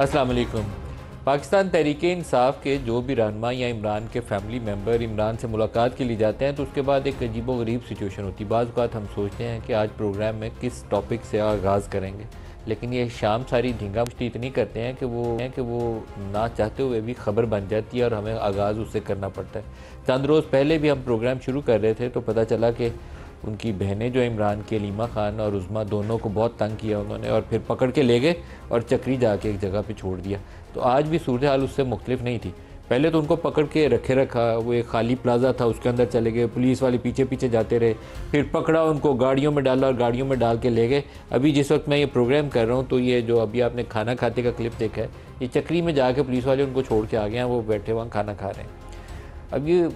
अस्सलाम वालेकुम। पाकिस्तान तहरीक-ए-इंसाफ के जो भी रहनुमा या इमरान के फैमिली मेम्बर इमरान से मुलाकात के लिए जाते हैं तो उसके बाद एक अजीबो गरीब सिचुएशन होती है। बाज़ औक़ात हम सोचते हैं कि आज प्रोग्राम में किस टॉपिक से आगाज़ करेंगे, लेकिन ये शाम सारी धींगा मुश्ती इतनी करते हैं कि वो ना चाहते हुए भी ख़बर बन जाती है और हमें आगाज़ उससे करना पड़ता है। चंद रोज़ पहले भी हम प्रोग्राम शुरू कर रहे थे तो पता चला कि उनकी बहनें जो इमरान की अलीमा ख़ान और उज़मा दोनों को बहुत तंग किया उन्होंने और फिर पकड़ के ले गए और चक्री जाके एक जगह पे छोड़ दिया। तो आज भी सूरत हाल उससे मुख्तलिफ नहीं थी। पहले तो उनको पकड़ के रखा, वो एक खाली प्लाजा था उसके अंदर चले गए, पुलिस वाले पीछे पीछे जाते रहे, फिर पकड़ा उनको, गाड़ियों में डाला और गाड़ियों में डाल के ले गए। अभी जिस वक्त मैं ये प्रोग्राम कर रहा हूँ तो ये जो अभी आपने खाना खाते का क्लिप देखा है, ये चक्री में जाके पुलिस वाले उनको छोड़ के आ गए हैं, वो बैठे वहाँ खाना खा रहे हैं। अब ये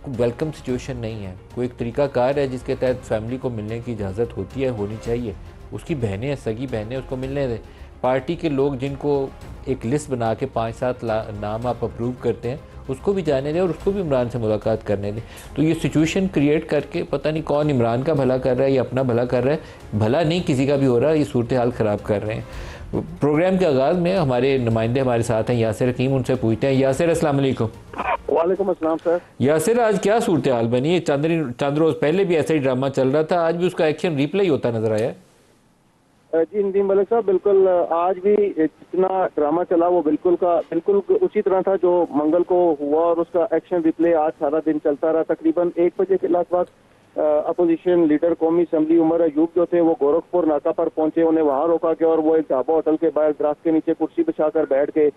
वेलकम सिचुएशन नहीं है, कोई एक तरीक़ाकार है जिसके तहत फैमिली को मिलने की इजाज़त होती है, होनी चाहिए। उसकी बहनें, सगी बहनें, उसको मिलने दें। पार्टी के लोग जिनको एक लिस्ट बना के 5-7 नाम आप अप्रूव करते हैं, उसको भी जाने दें और उसको भी इमरान से मुलाकात करने दें। तो ये सिचुएशन क्रिएट करके पता नहीं कौन इमरान का भला कर रहा है या अपना भला कर रहा है, भला नहीं किसी का भी हो रहा है, ये सूरत हाल ख़राब कर रहे हैं। प्रोग्राम के आगाज़ में हमारे नुमाइंदे हमारे साथ हैं, यासिर हकीम, उनसे पूछते हैं। यासिर, अस्सलाम वालेकुम। वालेकुम अस्सलाम सर। यासिर, आज क्या सूरत हाल बनी? चंद रोज़ पहले भी ऐसा ही ड्रामा चल रहा था, आज भी उसका एक्शन रिप्ले होता नजर आया। जी नदीम मलिक साहब, बिल्कुल आज भी जितना ड्रामा चला वो बिल्कुल उसी तरह था जो मंगल को हुआ और उसका एक्शन रिप्ले आज सारा दिन चलता रहा। तकरीबन 1 बजे के लगभग अपोजिशन लीडर कौमी असम्बली उमर अयूब जो थे वो गोरखपुर नाका पर पहुंचे, उन्हें वहां रोका गया और वो एक ढाबा होटल के बाहर दरख्त के नीचे कुर्सी बिछाकर बैठ गए।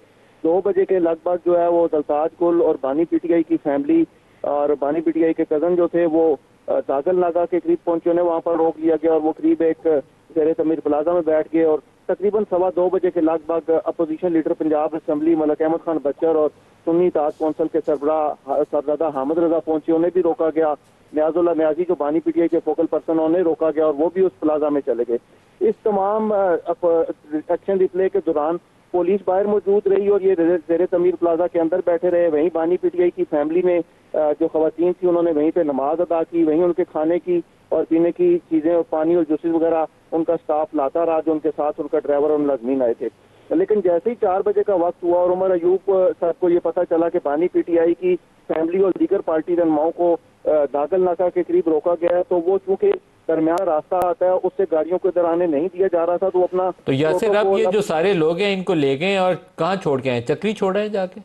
2 बजे के लगभग जो है वो दलताज गुल और बानी पीटीआई की फैमिली और बानी पीटीआई के कजन जो थे वो दागल नागा के करीब पहुंचे, उन्हें वहां पर रोक लिया गया और वो करीब एक शेर तमीर प्लाजा में बैठ गए और तकरीबन 2:15 बजे के लगभग opposition leader Punjab assembly Malik Ahmad Khan Bachhar और सुन्नी इत्तेहाद कौंसिल के सरबराह हामिद रजा पहुंचे, उन्हें भी रोका गया। न्याजुल्लाह न्याजी जो बानी पीटीआई के फोकल पर्सन, उन्हें रोका गया और वो भी उस प्लाजा में चले गए। इस तमाम एक्शन रिप्ले के दौरान पुलिस बाहर मौजूद रही और ये जेर तमीर प्लाजा के अंदर बैठे रहे। वहीं बानी पीटीआई की फैमिली में जो खवातीन थी उन्होंने वहीं पे नमाज अदा की, वहीं उनके खाने की और पीने की चीजें और पानी और जूसेस वगैरह उनका स्टाफ लाता रहा, जो उनके साथ उनका ड्राइवर और मुलाजमीन आए थे। लेकिन जैसे ही 4 बजे का वक्त हुआ और उमर अयूब साहब को ये पता चला कि बानी पीटीआई की फैमिली और दीगर पार्टी रहनुमाओं को दागल नाका के करीब रोका गया है, तो वो चूंकि दरमियान रास्ता आता है उससे गाड़ियों को इधर आने नहीं दिया जा रहा था, तो अपना तो यासिर, अब ये जो सारे लोग हैं इनको ले गए और कहाँ छोड़ के आए? चक्री छोड़ा है जाके?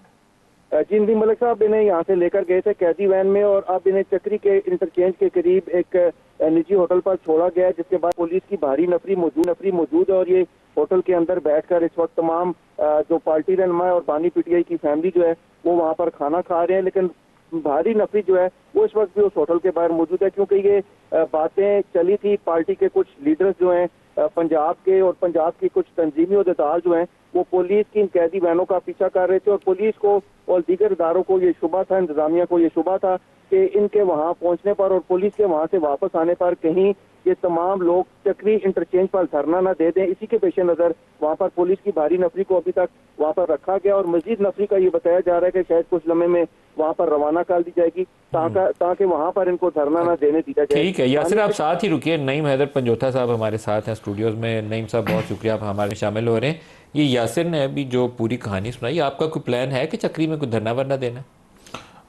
जी नदीम मलिक साहब, इन्हें यहाँ से लेकर गए थे कैदी वैन में और अब इन्हें चक्री के इंटरचेंज के करीब एक निजी होटल पर छोड़ा गया है, जिसके बाद पुलिस की भारी नफरी मौजूद है और ये होटल के अंदर बैठकर इस वक्त तमाम जो पार्टी रहनुमा और बानी पीटीआई की फैमिली जो है वो वहाँ पर खाना खा रहे हैं। लेकिन भारी नफरी जो है वो इस वक्त भी उस होटल के बाहर मौजूद है, क्योंकि ये बातें चली थी पार्टी के कुछ लीडर्स जो हैं पंजाब के और पंजाब की कुछ तंजीमी अहदेदार जो हैं वो पुलिस की इन कैदी वैनों का पीछा कर रहे थे और पुलिस को और दीगर इदारों को ये शुबा था, इंतजामिया को ये शुबा था कि इनके वहां पहुंचने पर और पुलिस के वहां से वापस आने पर कहीं ये तमाम लोग चक्री इंटरचेंज पर धरना न दे दें। इसी के पेश नजर वहां पर पुलिस की भारी नफरी को अभी तक वहां पर रखा गया और मजीद नफरी का ये बताया जा रहा है कि शायद कुछ लम्हे में वहां पर रवाना कर दी जाएगी ताकि वहां पर इनको धरना न देने दिया जाए। ठीक है यासिर, आप साथ ही रुकिए। नईम हैदर पंजोथा साहब हमारे साथ हैं स्टूडियोज में। नईम साहब, बहुत शुक्रिया, आप हमारे शामिल हो रहे हैं। ये यासिर ने अभी जो पूरी कहानी सुनाई, आपका कोई प्लान है कि चक्री में कोई धरना वरना देना?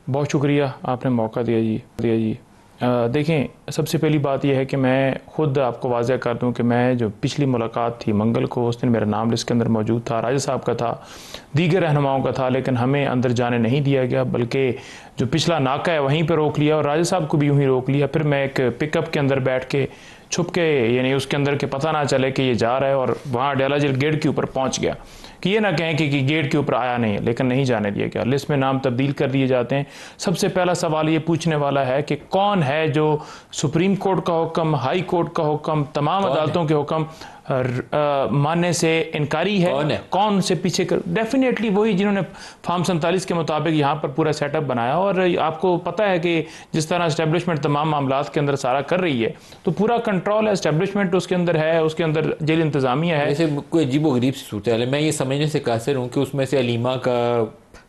बहुत शुक्रिया, आपने मौका दिया जी। देखें, सबसे पहली बात यह है कि मैं ख़ुद आपको वाज़ह कर दूं कि मैं जो पिछली मुलाकात थी मंगल को, उस दिन मेरा नाम लिस्ट के अंदर मौजूद था, राजा साहब का था, दीगर रहनुमाओं का था, लेकिन हमें अंदर जाने नहीं दिया गया, बल्कि जो पिछला नाका है वहीं पर रोक लिया और राजा साहब को भी यूँ ही रोक लिया। फिर मैं एक पिकअप के अंदर बैठ के छुप के, यानी उसके अंदर के पता ना चले कि ये जा रहा है, और वहाँ डेला जेल गेट के ऊपर पहुँच गया कि ये ना कहें कि गेट के ऊपर आया नहीं है, लेकिन नहीं जाने दिया गया। लिस्ट में नाम तब्दील कर दिए जाते हैं। सबसे पहला सवाल ये पूछने वाला है कि कौन है जो सुप्रीम कोर्ट का हुक्म, हाई कोर्ट का हुक्म, तमाम अदालतों के हुक्म मानने से इनकारी है? कौन से पीछे कर? डेफिनेटली वही जिन्होंने फॉर्म 47 के मुताबिक यहाँ पर पूरा सेटअप बनाया। और आपको पता है कि जिस तरह एस्टेब्लिशमेंट तमाम मामलात के अंदर सारा कर रही है, तो पूरा कंट्रोल है, एस्टेब्लिशमेंट उसके अंदर है, उसके अंदर जेल इंतजामिया है। जैसे कोई अजीब व गरीब सी सूरत है, मैं ये समझने से कासिर हूँ कि उसमें से अलीमा का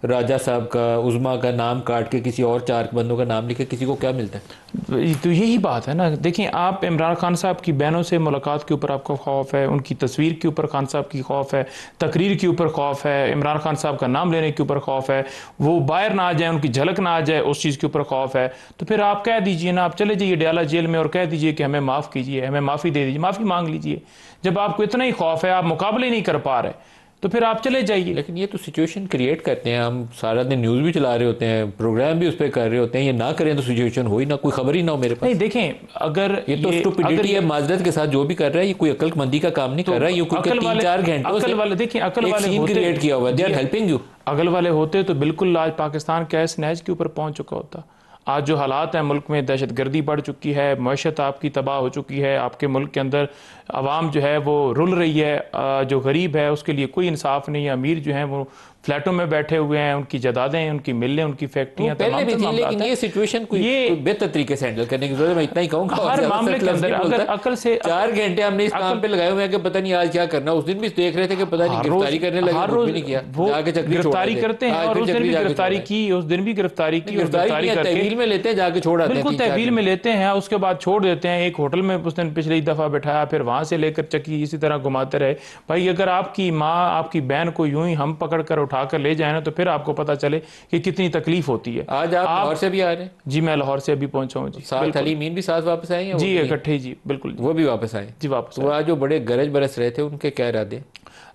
राजा साहब का, उज़मा का नाम काट के किसी और 4 बंदों का नाम लिखे, किसी को क्या मिलता है? तो यही बात है ना। देखिए, आप इमरान खान साहब की बहनों से मुलाकात के ऊपर आपको खौफ है, उनकी तस्वीर के ऊपर खान साहब की खौफ है, तकरीर के ऊपर खौफ है, इमरान खान साहब का नाम लेने के ऊपर खौफ है, वो बाहर ना आ जाए, उनकी झलक ना आ जाए, उस चीज़ के ऊपर खौफ है। तो फिर आप कह दीजिए ना, आप चले जाइए डयाला जेल में और कह दीजिए कि हमें माफ़ कीजिए, हमें माफ़ी दे दीजिए, माफ़ी मांग लीजिए। जब आपको इतना ही खौफ है, आप मुकाबले नहीं कर पा रहे, तो फिर आप चले जाइए। लेकिन ये तो सिचुएशन क्रिएट करते हैं, हम सारा दिन न्यूज़ भी चला रहे होते हैं, प्रोग्राम भी उस पर कर रहे होते हैं, ये ना करें तो सिचुएशन हो ही ना, कोई खबर ही ना हो मेरे पास। नहीं, देखें, अगर ये तो स्टुपिडिटी है, माजरत के साथ जो भी कर रहा है, ये कोई अक्लमंदी का काम नहीं कर रहा है। ये कोई 3-4 घंटों से अकल वाले, देखिए, अकल वाले क्रिएट किया हुआ है, दे आर हेल्पिंग यू। अकल वाले होते तो बिल्कुल आज पाकिस्तान कैश नहज के ऊपर पहुंच चुका होता। आज जो हालात हैं मुल्क में, दहशतगर्दी बढ़ चुकी है, मईशत आपकी तबाह हो चुकी है, आपके मुल्क के अंदर आवाम जो है वो रुल रही है, जो गरीब है उसके लिए कोई इंसाफ नहीं है, अमीर जो है वो फ्लैटों में बैठे हुए हैं, उनकी जदादें, उनकी मिलें, उनकी फैक्ट्रियां पहले भी थी, लेकिन ये सिचुएशन कोई बेहतर तरीके से हैंडल करने की जरूरत है। मैं इतना ही कहूंगा, हर मामले के अंदर अगर अकल से 4 घंटे हमने इस काम पे लगाए हुए हैं कि पता नहीं आज क्या करना। उस दिन भी देख रहे थे कि पता नहीं गिरफ्तारी करने लगे, हर रोज नहीं किया, वो जाके चक्री गिरफ्तारी करते हैं, और उस दिन भी गिरफ्तारी की, उस दिन भी गिरफ्तारी की, गिरफ्तारी करके तहवील में लेते हैं, जाके छोड़ आते हैं, बिल्कुल तहवील में लेते हैं, उसके बाद छोड़ देते हैं। एक होटल में उस दिन पिछली दफा बैठाया, फिर वहां से लेकर चक्की इसी तरह घुमाते रहे। भाई, अगर आपकी माँ, आपकी बहन को यूं ही हम पकड़ कर उठा कर ले जाए ना, तो फिर आपको पता चले कि कितनी तकलीफ होती है। आज आप लाहौर से भी आ रहे हैं? जी, मैं लाहौर से अभी पहुंचा हूँ जी। साथ अली मीन भी साथ वापस आए हैं? जी, इकट्ठे जी, बिल्कुल। वो भी वापस आए जी, वापस। तो आज जो बड़े गरज बरस रहे थे, उनके क्या इरादे?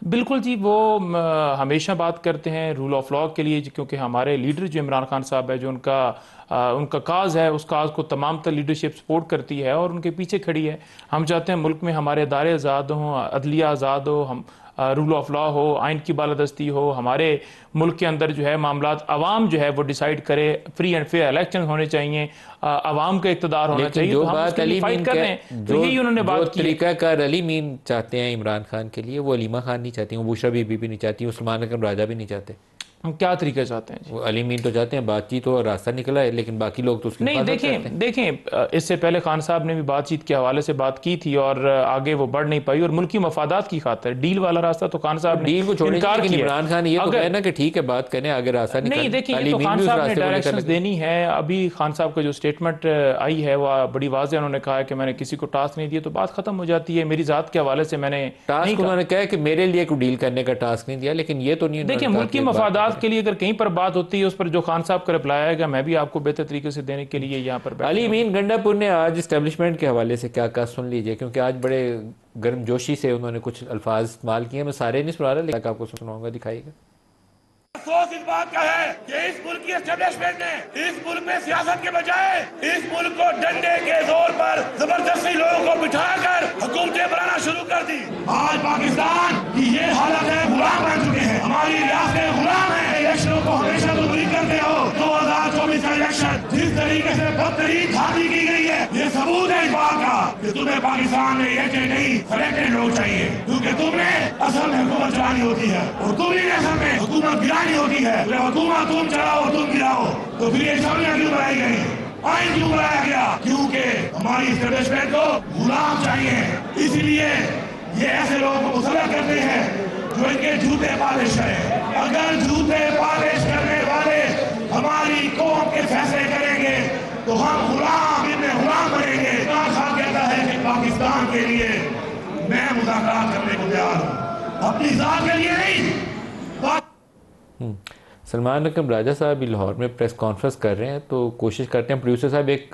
बिल्कुल जी, वो हमेशा बात करते हैं रूल ऑफ लॉ के लिए, क्योंकि हमारे लीडर जो इमरान खान साहब है, जो उनका काज है, उस काज को तमाम तर लीडरशिप सपोर्ट करती है और उनके पीछे खड़ी है। हम चाहते हैं मुल्क में हमारे इदारे आज़ाद हों, अदलिया आज़ाद हो, हम रूल ऑफ लॉ हो, आइन की बालादस्ती हो, हमारे मुल्क के अंदर जो है मामलात आवाम जो है वो डिसाइड करे, फ्री एंड फेयर इलेक्शन होने चाहिए, आवाम का इक़्तिदार होना चाहिए। जो तो हम बात उसके लिए फाइट कर रहे हैं, तो यही उन्होंने बात की। तरीकाकार अली मीन चाहते हैं इमरान खान के लिए, वो अलीमा खान नहीं चाहती, वो बुशरा बीबी भी नहीं चाहती, उस्मान अकरम राजा भी नहीं चाहते। हम क्या तरीका चाहते हैं? वो अली मीन तो चाहते हैं बातचीत तो रास्ता निकला है, लेकिन बाकी लोग तो उसकी नहीं। देखें, इससे पहले खान साहब ने भी बातचीत के हवाले से बात की थी और आगे वो बढ़ नहीं पाई, और मुल्की मफादात की खातिर डील वाला रास्ता तो खान साहब ने डील को छोड़ने इनकार किया। इमरान खान ये तो कहे ना कि ठीक है बात करें, आगे रास्ता नहीं। देखिए, ये तो खान साहब ने डायरेक्शंस देनी है। अभी खान साहब का जो स्टेटमेंट आई है वो बड़ी वाज़ेह उन्होंने कहा है कि मैंने किसी को टास्क नहीं दिया, तो बात खत्म हो जाती है। मेरी जात के हवाले से मैंने टास्क उन्होंने कहा कि मेरे लिए कोई डील करने का टास्क नहीं दिया, लेकिन ये तो नहीं। देखिए, मुल्की मफादात के लिए अगर कहीं पर बात होती है, उस पर जो खान साहब का रिप्लाई आएगा, मैं भी आपको बेहतर तरीके से देने के लिए यहाँ पर। अली मीन गंडापुर ने आज एस्टेब्लिशमेंट के हवाले से क्या कहा, सुन लीजिए, क्योंकि आज बड़े गर्मजोशी से उन्होंने कुछ अल्फाज इस्तेमाल किए। मैं सारे नहीं सुना रहा, लेकिन आपको सुनाऊंगा, दिखाइएगा। अफसोस इस बात का है कि इस मुल्क की एस्टेब्लिशमेंट ने इस मुल्क में सियासत के बजाय इस मुल्क को डंडे के जोर पर जबरदस्ती लोगों को बिठाकर हुकूमतें बनाना शुरू कर दी। आज पाकिस्तान की ये हालत है, गुलाम बन चुके हैं, हमारी रियासतें गुलाम है। इलेक्शनों को हमेशा तो बुरी करते हो। 2024 का इलेक्शन जिस तरीके से बदतरीन धांधली की गई है, ये सबूत है इस बात का कि तुम्हें पाकिस्तान में ये नहीं सिलेक्टेड लोग चाहिए, क्योंकि तुमने असल में हुकूमत चलानी होती है और तुम्हें असल में हुकूमत गिरानी होती है। हुकूमत तुम चलाओ, तुम गिराओ, तो फिर ये असेंबलियां क्यों बनाई गई, आइन क्यों बनाया गया? क्योंकि हमारी एस्टेब्लिशमेंट को गुलाम चाहिए। इसलिए ये ऐसे लोगों को मुसल्लत करते हैं जो इनके जूते पालिश करें। अगर जूते पालिश करने वाले हमारी कौम के फैसले करेंगे तो हम गुलाम, इनमें गुलाम बनेंगे। इमरान खान कहता है कि पाकिस्तान के लिए मैं मुज़ाकरात करने को तैयार हूँ, अपनी जात के लिए नहीं। सलमान अकरम राजा साहब भी लाहौर में प्रेस कॉन्फ्रेंस कर रहे हैं, तो कोशिश करते हैं प्रोड्यूसर साहब एक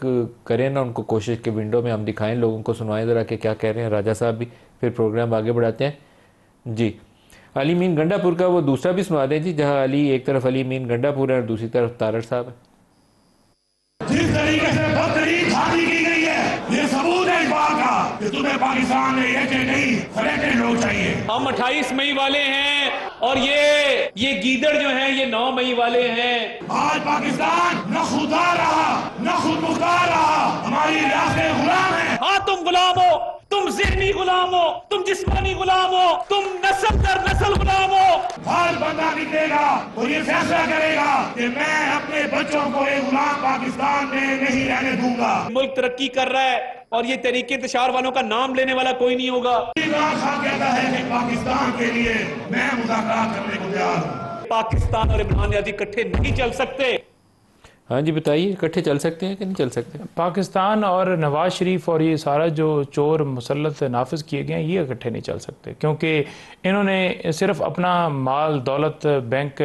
करें ना उनको कोशिश के विंडो में हम दिखाएं, लोगों को सुनवाएं ज़रा कि क्या कह रहे हैं राजा साहब भी, फिर प्रोग्राम आगे बढ़ाते हैं जी। अली मीन गंडापुर का वो दूसरा भी सुना दें जी, जहां अली एक तरफ अली मीन गंडापुर है और दूसरी तरफ तारड़ साहब है। जिस तरीके से बदतरीन धांधली की गई है, ये सबूत है इस बात का कि तुम्हें पाकिस्तान में ये नहीं सिलेक्टेड लोग चाहिए। हम 28 मई वाले हैं और ये गीदड़ जो हैं ये 9 मई वाले हैं। आज पाकिस्तान न खुददार रहा न खुद मुख्तार रहा, हमारी रियासतें गुलाम है। हाँ, तुम गुलाम हो, तुम ज़हनी गुलाम हो, तुम जिस्मानी गुलाम हो, तुम नस्ल दर नस्ल गुलाम हो। हर बंदा निकलेगा और ये फैसला करेगा कि मैं अपने बच्चों को एक गुलाम पाकिस्तान में नहीं रहने दूंगा। मुल्क तरक्की कर रहा है और ये तहरीक इंतशार वालों का नाम लेने वाला कोई नहीं होगा। इमरान खान कहता है कि पाकिस्तान के लिए मैं मुज़ाकरात करने को तैयार हूँ। पाकिस्तान और इमरान नियाज़ी इकट्ठे नहीं चल सकते। हाँ जी बताइए, इकट्ठे चल सकते हैं कि नहीं चल सकते? पाकिस्तान और नवाज शरीफ और ये सारा जो चोर मुसल्लत नाफिज किए गए हैं ये इकट्ठे नहीं चल सकते, क्योंकि इन्होंने सिर्फ अपना माल दौलत बैंक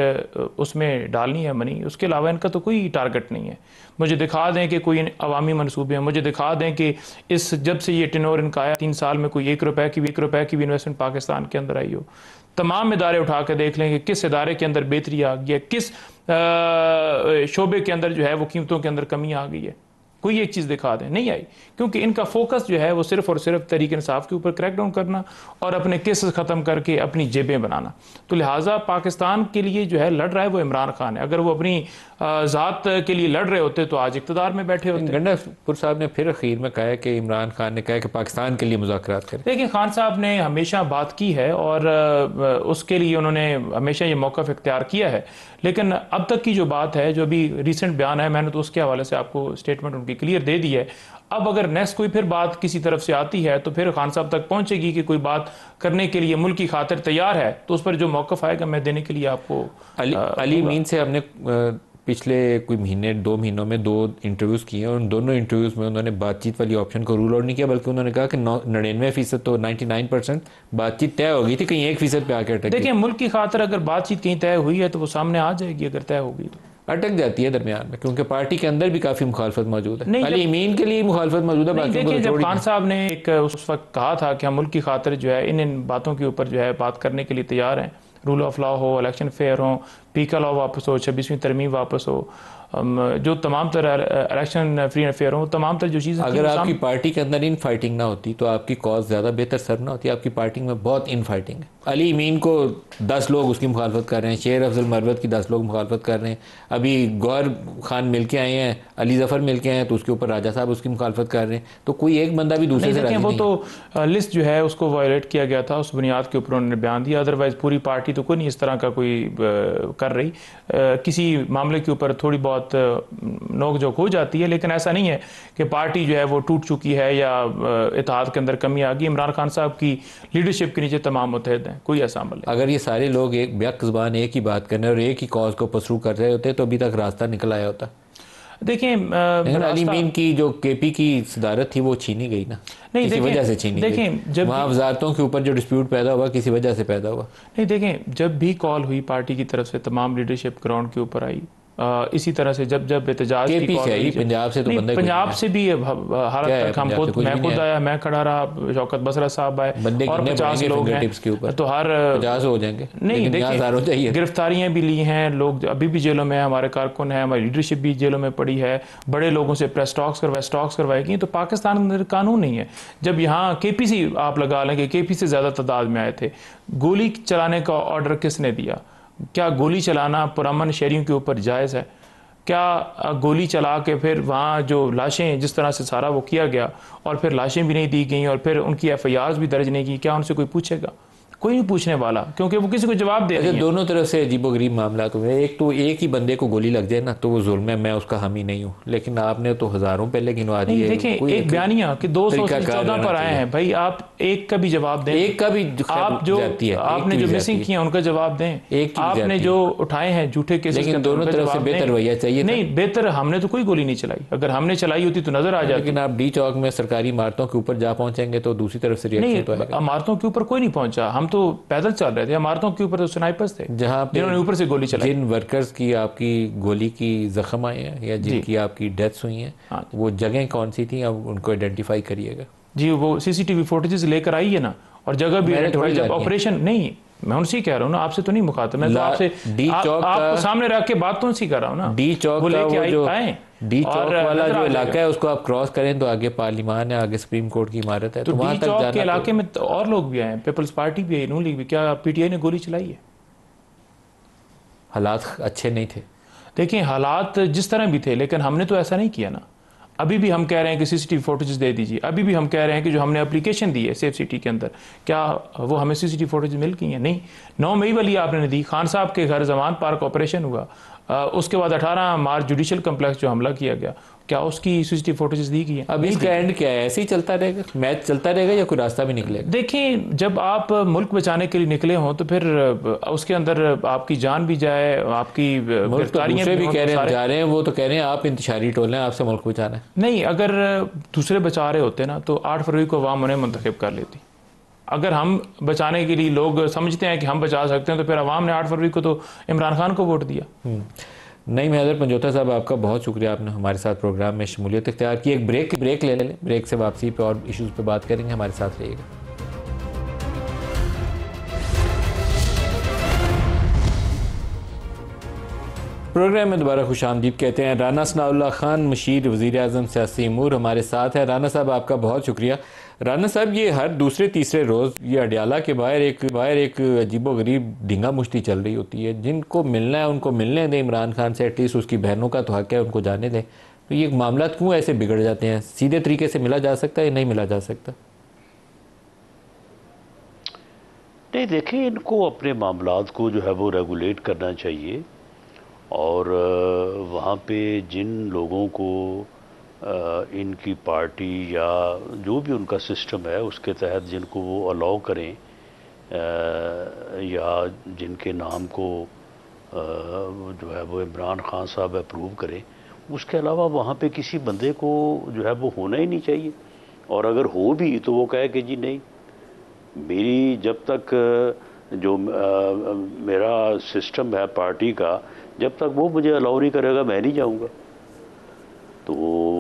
उसमें डालनी है मनी, उसके अलावा इनका तो कोई टारगेट नहीं है। मुझे दिखा दें कि कोई अवामी मनसूबे हैं, मुझे दिखा दें कि इस जब से ये टेनोर इनका आया 3 साल में कोई 1 रुपए की भी इन्वेस्टमेंट पाकिस्तान के अंदर आई हो। तमाम इदारे उठा के देख लेंगे किस इदारे के अंदर बेहतरी आ गई है, किस शोबे के अंदर जो है वो कीमतों के अंदर कमी आ गई है। कोई एक चीज़ दिखा दें, नहीं आई, क्योंकि इनका फोकस जो है वो सिर्फ और सिर्फ तहरीक इंसाफ के ऊपर क्रैकडाउन करना और अपने केसेस ख़त्म करके अपनी जेबें बनाना। तो लिहाजा पाकिस्तान के लिए जो है लड़ रहा है वो इमरान खान है। अगर वो अपनी ज़ात के लिए लड़ रहे होते तो आज इक़्तिदार में बैठे होते। गंडापुर साहब ने फिर अखीर में कहा है कि इमरान खान ने कहा है कि पाकिस्तान के लिए मुज़ाकरात करें। देखिए, खान साहब ने हमेशा बात की है और उसके लिए उन्होंने हमेशा ये मौक़िफ़ इख्तियार किया है, लेकिन अब तक की जो बात है, जो भी रिसेंट बयान है, मैंने तो उसके हवाले से आपको स्टेटमेंट उनकी क्लियर दे दी है। अब अगर नेक्स्ट कोई फिर बात किसी तरफ से आती है तो फिर खान साहब तक पहुंचेगी कि कोई बात करने के लिए मुल्क की खातिर तैयार है, तो उस पर जो मौक़िफ़ आएगा मैं देने के लिए आपको। अली मीन से हमने पिछले कोई महीने 2 महीनों में 2 इंटरव्यूज़ किए और उन दोनों इंटरव्यूज़ में उन्होंने बातचीत वाली ऑप्शन को रूल आउट नहीं किया, बल्कि उन्होंने कहा कि 99% तो 99% बातचीत तय हो गई थी, कहीं 1% पे आके अटक। देखिए, मुल्क की खातिर अगर बातचीत कहीं तय हुई है तो वो सामने आ जाएगी, अगर तय होगी तो अटक जाती है दरमियान में, क्योंकि पार्टी के अंदर भी काफ़ी मुखालफत मौजूद है। अली मीन के लिए मुखालफत मौजूद है। देखिए, जब खान साहब ने एक उस वक्त कहा था कि हम मुल्क की खातिर जो है इन बातों के ऊपर जो है बात करने के लिए तैयार हैं, रूल ऑफ लॉ हो, इलेक्शन फेयर हो, पीका लॉ वापस हो, 26वीं तरमीम वापस हो, जो तमाम तरह इलेक्शन फ्री एंड फेयर हो, तमाम तरह जो चीज़ें। अगर आपकी पार्टी के अंदर इन फाइटिंग ना होती तो आपकी कॉज ज़्यादा बेहतर सर ना होती। आपकी पार्टी में बहुत इन फाइटिंग है। अली मीन को 10 लोग उसकी मुखालफत कर रहे हैं, शेर अफजल मरवत की 10 लोग मुखालफत कर रहे हैं, अभी गौर खान मिल के आए हैं, अली जफ़र मिल के आए हैं, तो उसके ऊपर राजा साहब उसकी मुखालफत कर रहे हैं। तो कोई एक बंदा भी दूसरे से वो तो लिस्ट जो है उसको वायलेट किया गया था, उस बुनियाद के ऊपर उन्होंने बयान दिया। अदरवाइज पूरी पार्टी तो कोई नहीं इस तरह का कोई कर रही। किसी मामले के ऊपर थोड़ी बहुत नोक झोंक हो जाती है, लेकिन ऐसा नहीं है कि पार्टी जो है वो टूट चुकी है या इत्तेहाद के अंदर कमी आ गई। इमरान खान साहब की लीडरशिप के नीचे तमाम मुत्तहिद हैं, कोई ऐसा अमल नहीं। अगर ये सारे लोग एक बेक ज़बान एक ही बात करने और एक ही कॉज को पसरू कर रहे होते तो अभी तक रास्ता निकल आया होता। देखिए, अली मीन की जो केपी की सदारत थी वो छीनी गई ना, नहीं, किसी वजह से छीनी गई। जब वहाँ वजारतों के ऊपर जो डिस्प्यूट पैदा हुआ किसी वजह से पैदा हुआ। नहीं, देखें, जब भी कॉल हुई पार्टी की तरफ से तमाम लीडरशिप ग्राउंड के ऊपर आई। इसी तरह से जब एहतजाज की कॉल आई, पंजाब से तो बंदे पंजाब से भी हालत तक हम खुद, मैं खुद आया, मैं खड़ा रहा, शौकत बसरा साहब आए और 50 लोग हैं, तो हर 50 हो जाएंगे। नहीं, देखिए, गिरफ्तारियां भी ली हैं, लोग अभी भी जेलों में हैं, हमारे कारकुन हैं, हमारी लीडरशिप भी जेलों में पड़ी है, बड़े लोगों से प्रेस स्टॉक्स करवाई गई। तो पाकिस्तान के अंदर कानून नहीं है। जब यहाँ केपीसी आप लगा लेंगे, केपी से ज़्यादा तादाद में आए थे, गोली चलाने का ऑर्डर किसने दिया? क्या गोली चलाना पुरअमन शहरियों के ऊपर जायज़ है? क्या गोली चला के फिर वहाँ जो लाशें जिस तरह से सारा वो किया गया और फिर लाशें भी नहीं दी गई और फिर उनकी FIRs भी दर्ज नहीं की, क्या उनसे कोई पूछेगा? कोई नहीं पूछने वाला, क्योंकि वो किसी को जवाब दे रहे हैं। दोनों तरफ से अजीबोगरीब मामला हुए। एक तो एक ही बंदे को गोली लग जाए ना तो वो जुल्म है, मैं उसका हामी नहीं हूँ, लेकिन आपने तो हजारों पहले गिनवा दिए। देखिए, एक बयानिया कि 214 पर आए हैं भाई, आप एक का भी जवाब दें, एक का भी आप जो आपने जो मिसिंग किया उनका जवाब दें, आपने जो उठाए हैं झूठे केसेस, लेकिन दोनों तरफ से बेहतर रवैया चाहिए। नहीं, बेहतर हमने तो कोई गोली नहीं चलाई, अगर हमने चलाई होती तो नजर आ जाती। लेकिन आप डी चौक में सरकारी इमारतों के ऊपर जा पहुंचेंगे तो दूसरी तरफ से रिएक्शन तो आएगा। इमारतों के ऊपर कोई नहीं पहुंचा, हम तो पैदल चल रहे थे, इमारतों के ऊपर तो स्नाइपर्स थे जहां जिन्होंने ऊपर से गोली चलाई। जिन वर्कर्स की आपकी गोली की जख्म आए हैं या जिनकी आपकी डेथ्स हुई हैं, वो जगह कौन सी थी, अब उनको आइडेंटिफाई करिएगा जी। वो CCTV फुटेजेस लेकर आई है ना, और जगह भी जब ऑपरेशन नहीं, मैं उनसे कह रहा हूँ ना, आपसे तो नहीं मुखातिब, मैं तो आपसे आपको सामने रख के बात तो उनसे कर रहा हूँ ना। डी चौक का वो जो डी चौक वाला जो इलाका है उसको आप क्रॉस करें तो आगे पार्लिमान है, आगे सुप्रीम कोर्ट की इमारत है, तो डी चौक के इलाके में और लोग भी आए, पीपल्स पार्टी भी है, नून लीग भी। क्या PTI ने गोली चलाई है? हालात अच्छे नहीं थे। देखिए, हालात जिस तरह भी थे, लेकिन हमने तो ऐसा नहीं किया ना। अभी भी हम कह रहे हैं कि CCTV फुटेजेस दे दीजिए, अभी भी हम कह रहे हैं कि जो हमने एप्लीकेशन दी है सेफ सिटी के अंदर, क्या वो हमें CCTV फुटेज मिल गई हैं? नहीं। 9 मई वाली आपने दी, खान साहब के घर जमान पार्क ऑपरेशन हुआ, उसके बाद 18 मार्च जुडिशल कम्प्लेक्स जो हमला किया गया, क्या उसकी सीसीटीवी फुटेज दी गई है? अब इसका एंड क्या है? ऐसे ही चलता रहेगा, मैच चलता रहेगा या कोई रास्ता भी निकलेगा? देखें, जब आप मुल्क बचाने के लिए निकले हों तो फिर उसके अंदर आपकी जान भी जाए, आपकी गिरफ्तारियां भी हों, कह रहे तो हैं जा रहे हैं, वो तो कह रहे हैं आप इंतशारी टोल हैं, आपसे मुल्क बचाना है। नहीं, अगर दूसरे बचा रहे होते ना तो 8 फरवरी को अवाम उन्हें मुंतखब कर लेती। अगर हम बचाने के लिए लोग समझते हैं कि हम बचा सकते हैं तो फिर अवाम ने 8 फरवरी को तो इमरान खान को वोट दिया। नहीं, हैदर पंजोता साहब, आपका बहुत शुक्रिया, आपने हमारे साथ प्रोग्राम में शमूलियत इख्तियार की। एक ब्रेक ले लें, ब्रेक से वापसी पे और इश्यूज़ पे बात करेंगे, हमारे साथ रहिएगा। प्रोग्राम में दोबारा खुशामदीद कहते हैं। राना सनाउल्लाह खान, मशीर वज़ीर आज़म सियासी अमूर, हमारे साथ है। राना साहब, आपका बहुत शुक्रिया। राना साहब, ये हर दूसरे तीसरे रोज़ ये अडियाला के बाहर एक अजीबो गरीब ढींगा मुश्ती चल रही होती है। जिनको मिलना है उनको मिलने दें इमरान खान से, एटलीस्ट उसकी बहनों का तो हक है, उनको जाने दें। तो ये मामला क्यों ऐसे बिगड़ जाते हैं? सीधे तरीके से मिला जा सकता है या नहीं मिला जा सकता? नहीं, देखिए, इनको अपने मामलात को जो है वो रेगुलेट करना चाहिए और वहाँ पे जिन लोगों को इनकी पार्टी या जो भी उनका सिस्टम है उसके तहत जिनको वो अलाउ करें या जिनके नाम को जो है वो इमरान खान साहब अप्रूव करें, उसके अलावा वहाँ पे किसी बंदे को जो है वो होना ही नहीं चाहिए। और अगर हो भी तो वो कहे कि जी नहीं, मेरी जब तक जो मेरा सिस्टम है पार्टी का, जब तक वो मुझे अलाउ नहीं करेगा मैं नहीं जाऊंगा। तो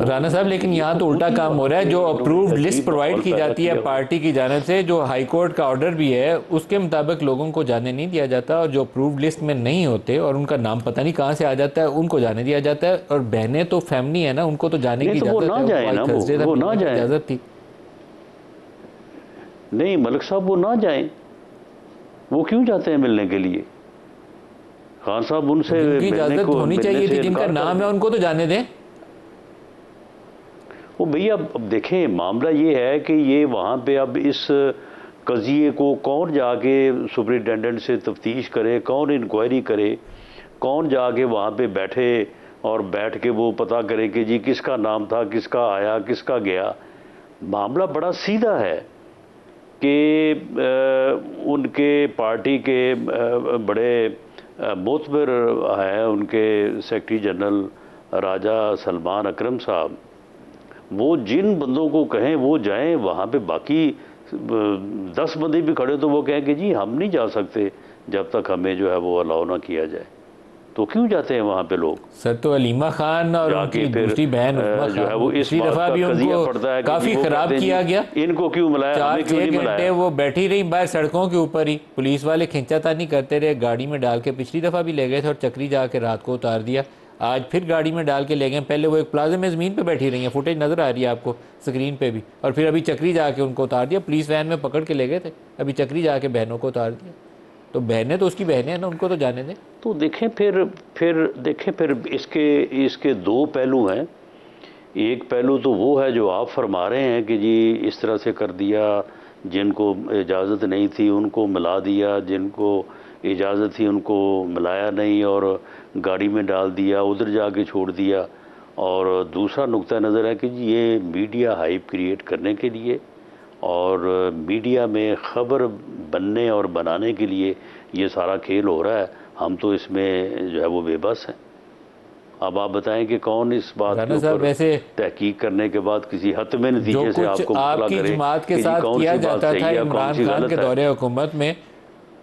राना साहब, लेकिन यहाँ तो उल्टा काम हो रहा है। जो अप्रूव्ड लिस्ट प्रोवाइड की जाती है पार्टी की जानिब से, जो हाई कोर्ट का ऑर्डर भी है, उसके मुताबिक लोगों को जाने नहीं दिया जाता, और जो अप्रूव्ड लिस्ट में नहीं होते और उनका नाम पता नहीं कहाँ से आ जाता है, उनको जाने दिया जाता है। और बहनें तो फैमिली है ना, उनको तो जाने की इजाजत थी। नहीं मलिक साहब, वो ना जाए, वो क्यों जाते हैं मिलने के लिए? खान साहब उनसे इजाजत होनी चाहिए थी, जिनका नाम है उनको तो जाने दें। वो भैया, अब देखें, मामला ये है कि ये वहाँ पे अब इस कज़िए को कौन जाके सुपरिटेंडेंट से तफ्तीश करे, कौन इंक्वायरी करे, कौन जाके वहाँ पे बैठे और बैठ के वो पता करे कि जी किसका नाम था, किसका आया, किसका गया। मामला बड़ा सीधा है कि उनके पार्टी के बड़े मोतबर हैं, उनके सेक्रेटरी जनरल राजा सलमान अकरम साहब, वो जिन बंदों को कहें वो जाएं वहाँ पे। बाकी 10 बंदे भी खड़े तो वो कहें कि जी हम नहीं जा सकते जब तक हमें जो है वो अलाउ ना किया जाए। तो क्यों जाते हैं वहाँ पे लोग? सर, तो अलीमा खान और उनकी दूसरी बहन जो है वो इस दफा भी उनको पड़ता है काफी खराब किया गया। इनको क्यों मिलाया? 4-6 घंटे वो बैठी रही बाहर सड़कों के ऊपर ही, पुलिस वाले खिंचातानी करते रहे, गाड़ी में डाल के पिछली दफा भी ले गए थे और चक्री जाके रात को उतार दिया। आज फिर गाड़ी में डाल के ले गए। पहले वो एक प्लाजा में ज़मीन पे बैठी रही हैं, फुटेज नज़र आ रही है आपको स्क्रीन पे भी, और फिर अभी चक्री जाके उनको उतार दिया। पुलिस वैन में पकड़ के ले गए थे, अभी चक्री जाके बहनों को उतार दिया। तो बहनें तो उसकी बहनें हैं ना, उनको तो जाने दें। तो देखें फिर इसके 2 पहलू हैं। एक पहलू तो वो है जो आप फरमा रहे हैं कि जी इस तरह से कर दिया, जिनको इजाज़त नहीं थी उनको मिला दिया, जिनको इजाज़त थी उनको मिलाया नहीं और गाड़ी में डाल दिया, उधर जाके छोड़ दिया। और दूसरा नुक्ता नज़र है कि जी ये मीडिया हाइप क्रिएट करने के लिए और मीडिया में ख़बर बनने और बनाने के लिए ये सारा खेल हो रहा है। हम तो इसमें जो है वो बेबस हैं। अब आप बताएं कि कौन इस बात के ऊपर वैसे तहकीक करने के बाद किसी हतमी नतीजे से आपको आपकी जमात के साथ किया जाता था इमरान खान के दौरे हुकूमत में,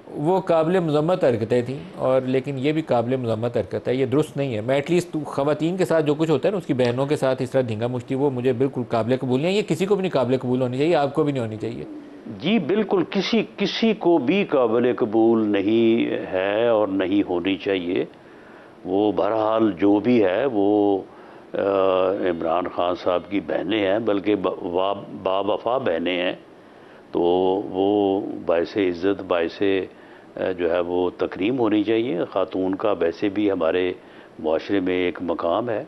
वो काबिल मज़म्मत हरकतें थी। और लेकिन ये भी काबिल मज़म्मत हरकत है, ये दुरुस्त नहीं है। मैं एटलीस्ट ख़वातीन के साथ जो कुछ होता है ना, उसकी बहनों के साथ इस तरह धींगा मुश्ती, वो मुझे बिल्कुल काबिल कबूल नहीं है। ये किसी को भी नहीं काबिल कबूल होनी चाहिए, आपको भी नहीं होनी चाहिए। जी बिल्कुल, किसी को भी काबिल कबूल नहीं है और नहीं होनी चाहिए। वो बहरहाल जो भी है वो इमरान खान साहब की बहनें हैं, बल्कि बावफा बहनें हैं। तो वो बाइसे इज़्ज़त, बाइसे जो है वो तकरीम होनी चाहिए। ख़ातून का वैसे भी हमारे माशरे में एक मकाम है।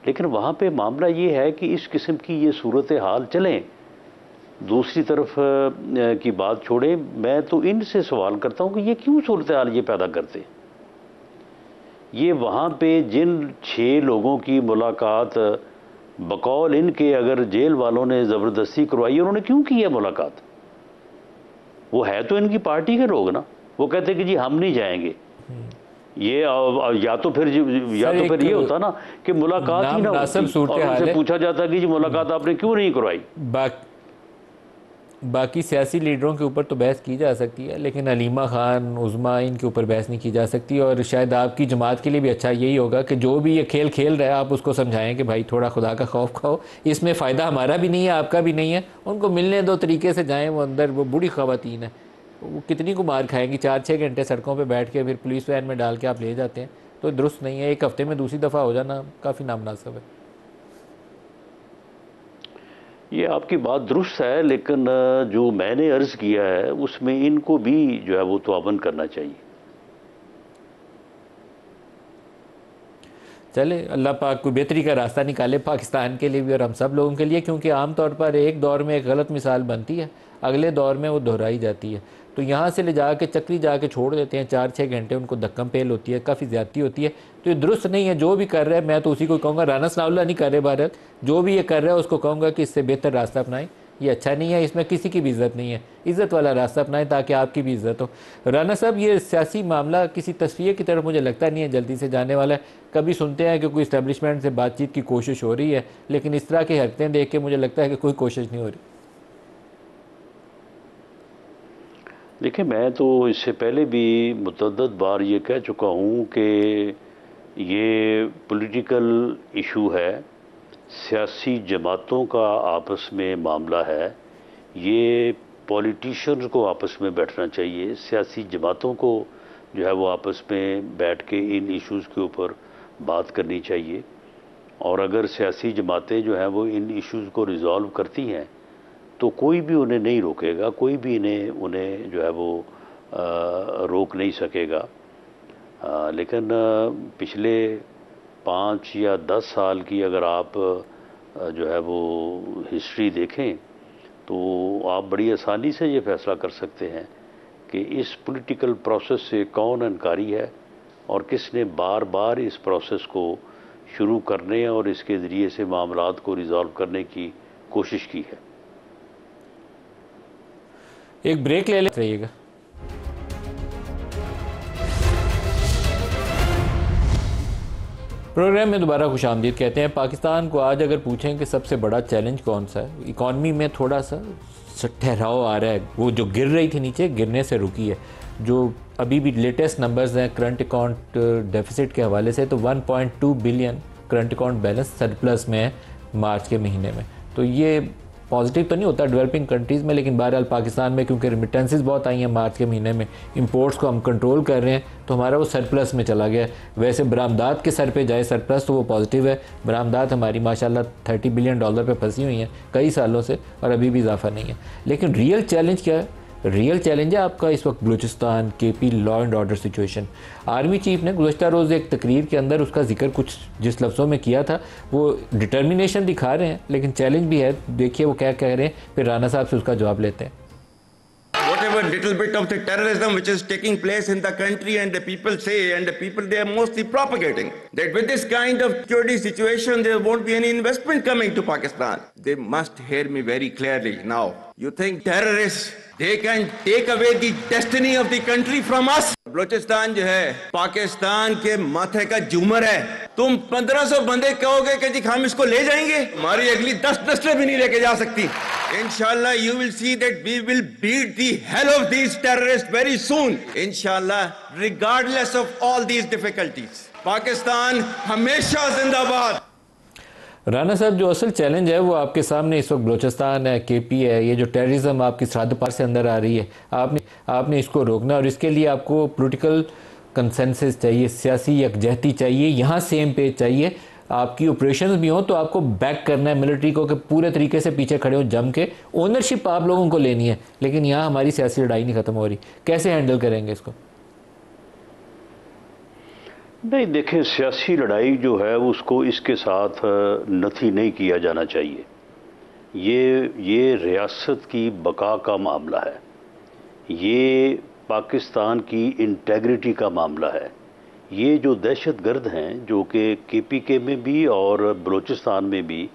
लेकिन वहाँ पे मामला ये है कि इस किस्म की ये सूरत हाल चलें, दूसरी तरफ की बात छोड़ें। मैं तो इनसे सवाल करता हूँ कि ये क्यों सूरत हाल ये पैदा करते हैं? ये वहाँ पे जिन 6 लोगों की मुलाकात बकौल इनके अगर जेल वालों ने ज़बरदस्ती करवाई, उन्होंने क्यों की है मुलाकात? वो है तो इनकी पार्टी के लोग ना। वो कहते कि जी हम नहीं जाएंगे। ये या तो फिर ये होता ना कि मुलाकात ही ना होती और उनसे पूछा जाता कि जी मुलाकात आपने क्यों नहीं करवाई। बाकी सियासी लीडरों के ऊपर तो बहस की जा सकती है, लेकिन अलीमा खान, उज़मा, इनके ऊपर बहस नहीं की जा सकती। और शायद आपकी जमात के लिए भी अच्छा यही होगा कि जो भी ये खेल खेल रहा है आप उसको समझाएं कि भाई थोड़ा खुदा का खौफ खाओ, इसमें फ़ायदा हमारा भी नहीं है, आपका भी नहीं है। उनको मिलने दो, तरीके से जाएं। वो अंदर वो बूढ़ी ख़वातीन है, वो कितनी को मार खाएंगी। 4-6 घंटे सड़कों पर बैठ के फिर पुलिस वैन में डाल के आप ले जाते हैं, तो दुरुस्त नहीं है। एक हफ्ते में दूसरी दफ़ा हो जाना काफ़ी नामुनासिब है। ये आपकी बात दुरुस्त है, लेकिन जो मैंने अर्ज़ किया है उसमें इनको भी जो है वो तआवन करना चाहिए। चले, अल्लाह पाक कोई बेहतरी का रास्ता निकाले पाकिस्तान के लिए भी और हम सब लोगों के लिए, क्योंकि आम तौर पर एक दौर में एक गलत मिसाल बनती है, अगले दौर में वो दोहराई जाती है। तो यहाँ से ले जाके चक्री जाके छोड़ देते हैं, 4-6 घंटे उनको धक्कम पेल होती है, काफ़ी ज़्यादती होती है। तो ये दुरुस्त नहीं है। जो भी कर रहा है, मैं तो उसी को कहूँगा, राना सनाउल्लाह नहीं कर रहे भारत, जो भी ये कर रहा है उसको कहूँगा कि इससे बेहतर रास्ता अपनाएं। ये अच्छा नहीं है, इसमें किसी की भी इज़्ज़त नहीं है। इज़्ज़त वाला रास्ता अपनाएं ताकि आपकी भी इज़्ज़त हो। राना साहब, ये सियासी मामला किसी तस्वीर की तरफ मुझे लगता नहीं है जल्दी से जाने वाला है। कभी सुनते हैं कि कोई इस्टेब्लिशमेंट से बातचीत की कोशिश हो रही है, लेकिन इस तरह की हरकतें देख के मुझे लगता है कि कोई कोशिश नहीं हो रही। देखिए, मैं तो इससे पहले भी मुतअद्दिद बार ये कह चुका हूँ कि ये पॉलिटिकल इशू है, सियासी जमातों का आपस में मामला है। ये पॉलिटिशियंस को आपस में बैठना चाहिए, सियासी जमातों को जो है वो आपस में बैठ के इन इश्यूज़ के ऊपर बात करनी चाहिए। और अगर सियासी जमातें जो हैं वो इन इश्यूज़ को रिज़ॉल्व करती हैं तो कोई भी उन्हें नहीं रोकेगा, कोई भी उन्हें जो है वो रोक नहीं सकेगा। लेकिन पिछले 5 या 10 साल की अगर आप जो है वो हिस्ट्री देखें तो आप बड़ी आसानी से ये फैसला कर सकते हैं कि इस पॉलिटिकल प्रोसेस से कौन इनकारी है और किसने बार बार इस प्रोसेस को शुरू करने और इसके ज़रिए से मामलात को रिज़ॉल्व करने की कोशिश की है। एक ब्रेक ले रहिएगा। प्रोग्राम में दोबारा खुशामदीद कहते हैं। पाकिस्तान को आज अगर पूछें कि सबसे बड़ा चैलेंज कौन सा है, इकॉनमी में थोड़ा सा ठहराव आ रहा है, वो जो गिर रही थी नीचे गिरने से रुकी है। जो अभी भी लेटेस्ट नंबर्स हैं करंट अकाउंट डेफिसिट के हवाले से, तो 1.2 billion current account balance surplus में है मार्च के महीने में। तो ये पॉजिटिव तो नहीं होता डेवलपिंग कंट्रीज़ में, लेकिन बहरहाल पाकिस्तान में क्योंकि रिमिटेंसेस बहुत आई हैं मार्च के महीने में, इंपोर्ट्स को हम कंट्रोल कर रहे हैं, तो हमारा वो सरप्लस में चला गया। वैसे बरामदात के सर पे जाए सरप्लस तो वो पॉजिटिव है। बरामदात हमारी माशाल्लाह $30 बिलियन पे फंसी हुई हैं कई सालों से और अभी भी इजाफा नहीं है। लेकिन रियल चैलेंज क्या है? रियल चैलेंज है आपका इस वक्त Balochistan, KP law and order situation. Army chief ने गुज़श्ता रोज़ एक तकरीर के अंदर उसका जिक्र कुछ जिस लफ्ज़ों में किया था, वो डिटर्मिनेशन दिखा रहे हैं, लेकिन चैलेंज भी है। देखिए वो क्या कह रहे हैं, फिर राना साहब से उसका जवाब लेते हैं। Whatever little bit of the terrorism which is taking place in the country, and the people say, and the people they are mostly propagating, that with this kind of security situation there won't be any investment coming to Pakistan. They must hear me very clearly now. You think terrorists, they can take away the destiny of the country from us? Balochistan जो है पाकिस्तान के माथे का झूमर है। तुम 1500 बंदे कहोगे कि जी हम इसको ले जाएंगे, हमारी अगली 10 नस्लें भी नहीं लेके जा सकती। Inshallah, you will see that we will beat the hell of these terrorists very soon. Inshallah, regardless of all these difficulties. Pakistan हमेशा जिंदाबाद। राना साहब, जो असल चैलेंज है वो आपके सामने इस वक्त बलूचिस्तान है, KP है। ये जो टेररिज्म आपकी सरहद पार से अंदर आ रही है, आपने इसको रोकना, और इसके लिए आपको पॉलिटिकल कंसेंसस चाहिए, सियासी यकजहती चाहिए, यहाँ सेम पेज चाहिए। आपकी ऑपरेशंस भी हो तो आपको बैक करना है मिलिट्री को कि पूरे तरीके से पीछे खड़े हो जम के। ओनरशिप आप लोगों को लेनी है, लेकिन यहाँ हमारी सियासी लड़ाई नहीं ख़त्म हो रही। कैसे हैंडल करेंगे इसको? नहीं, देखें, सियासी लड़ाई जो है उसको इसके साथ नथी नहीं किया जाना चाहिए। ये रियासत की बका का मामला है, ये पाकिस्तान की इंटेग्रिटी का मामला है, ये जो दहशत गर्द हैं जो कि KPK में भी और बलूचिस्तान में भी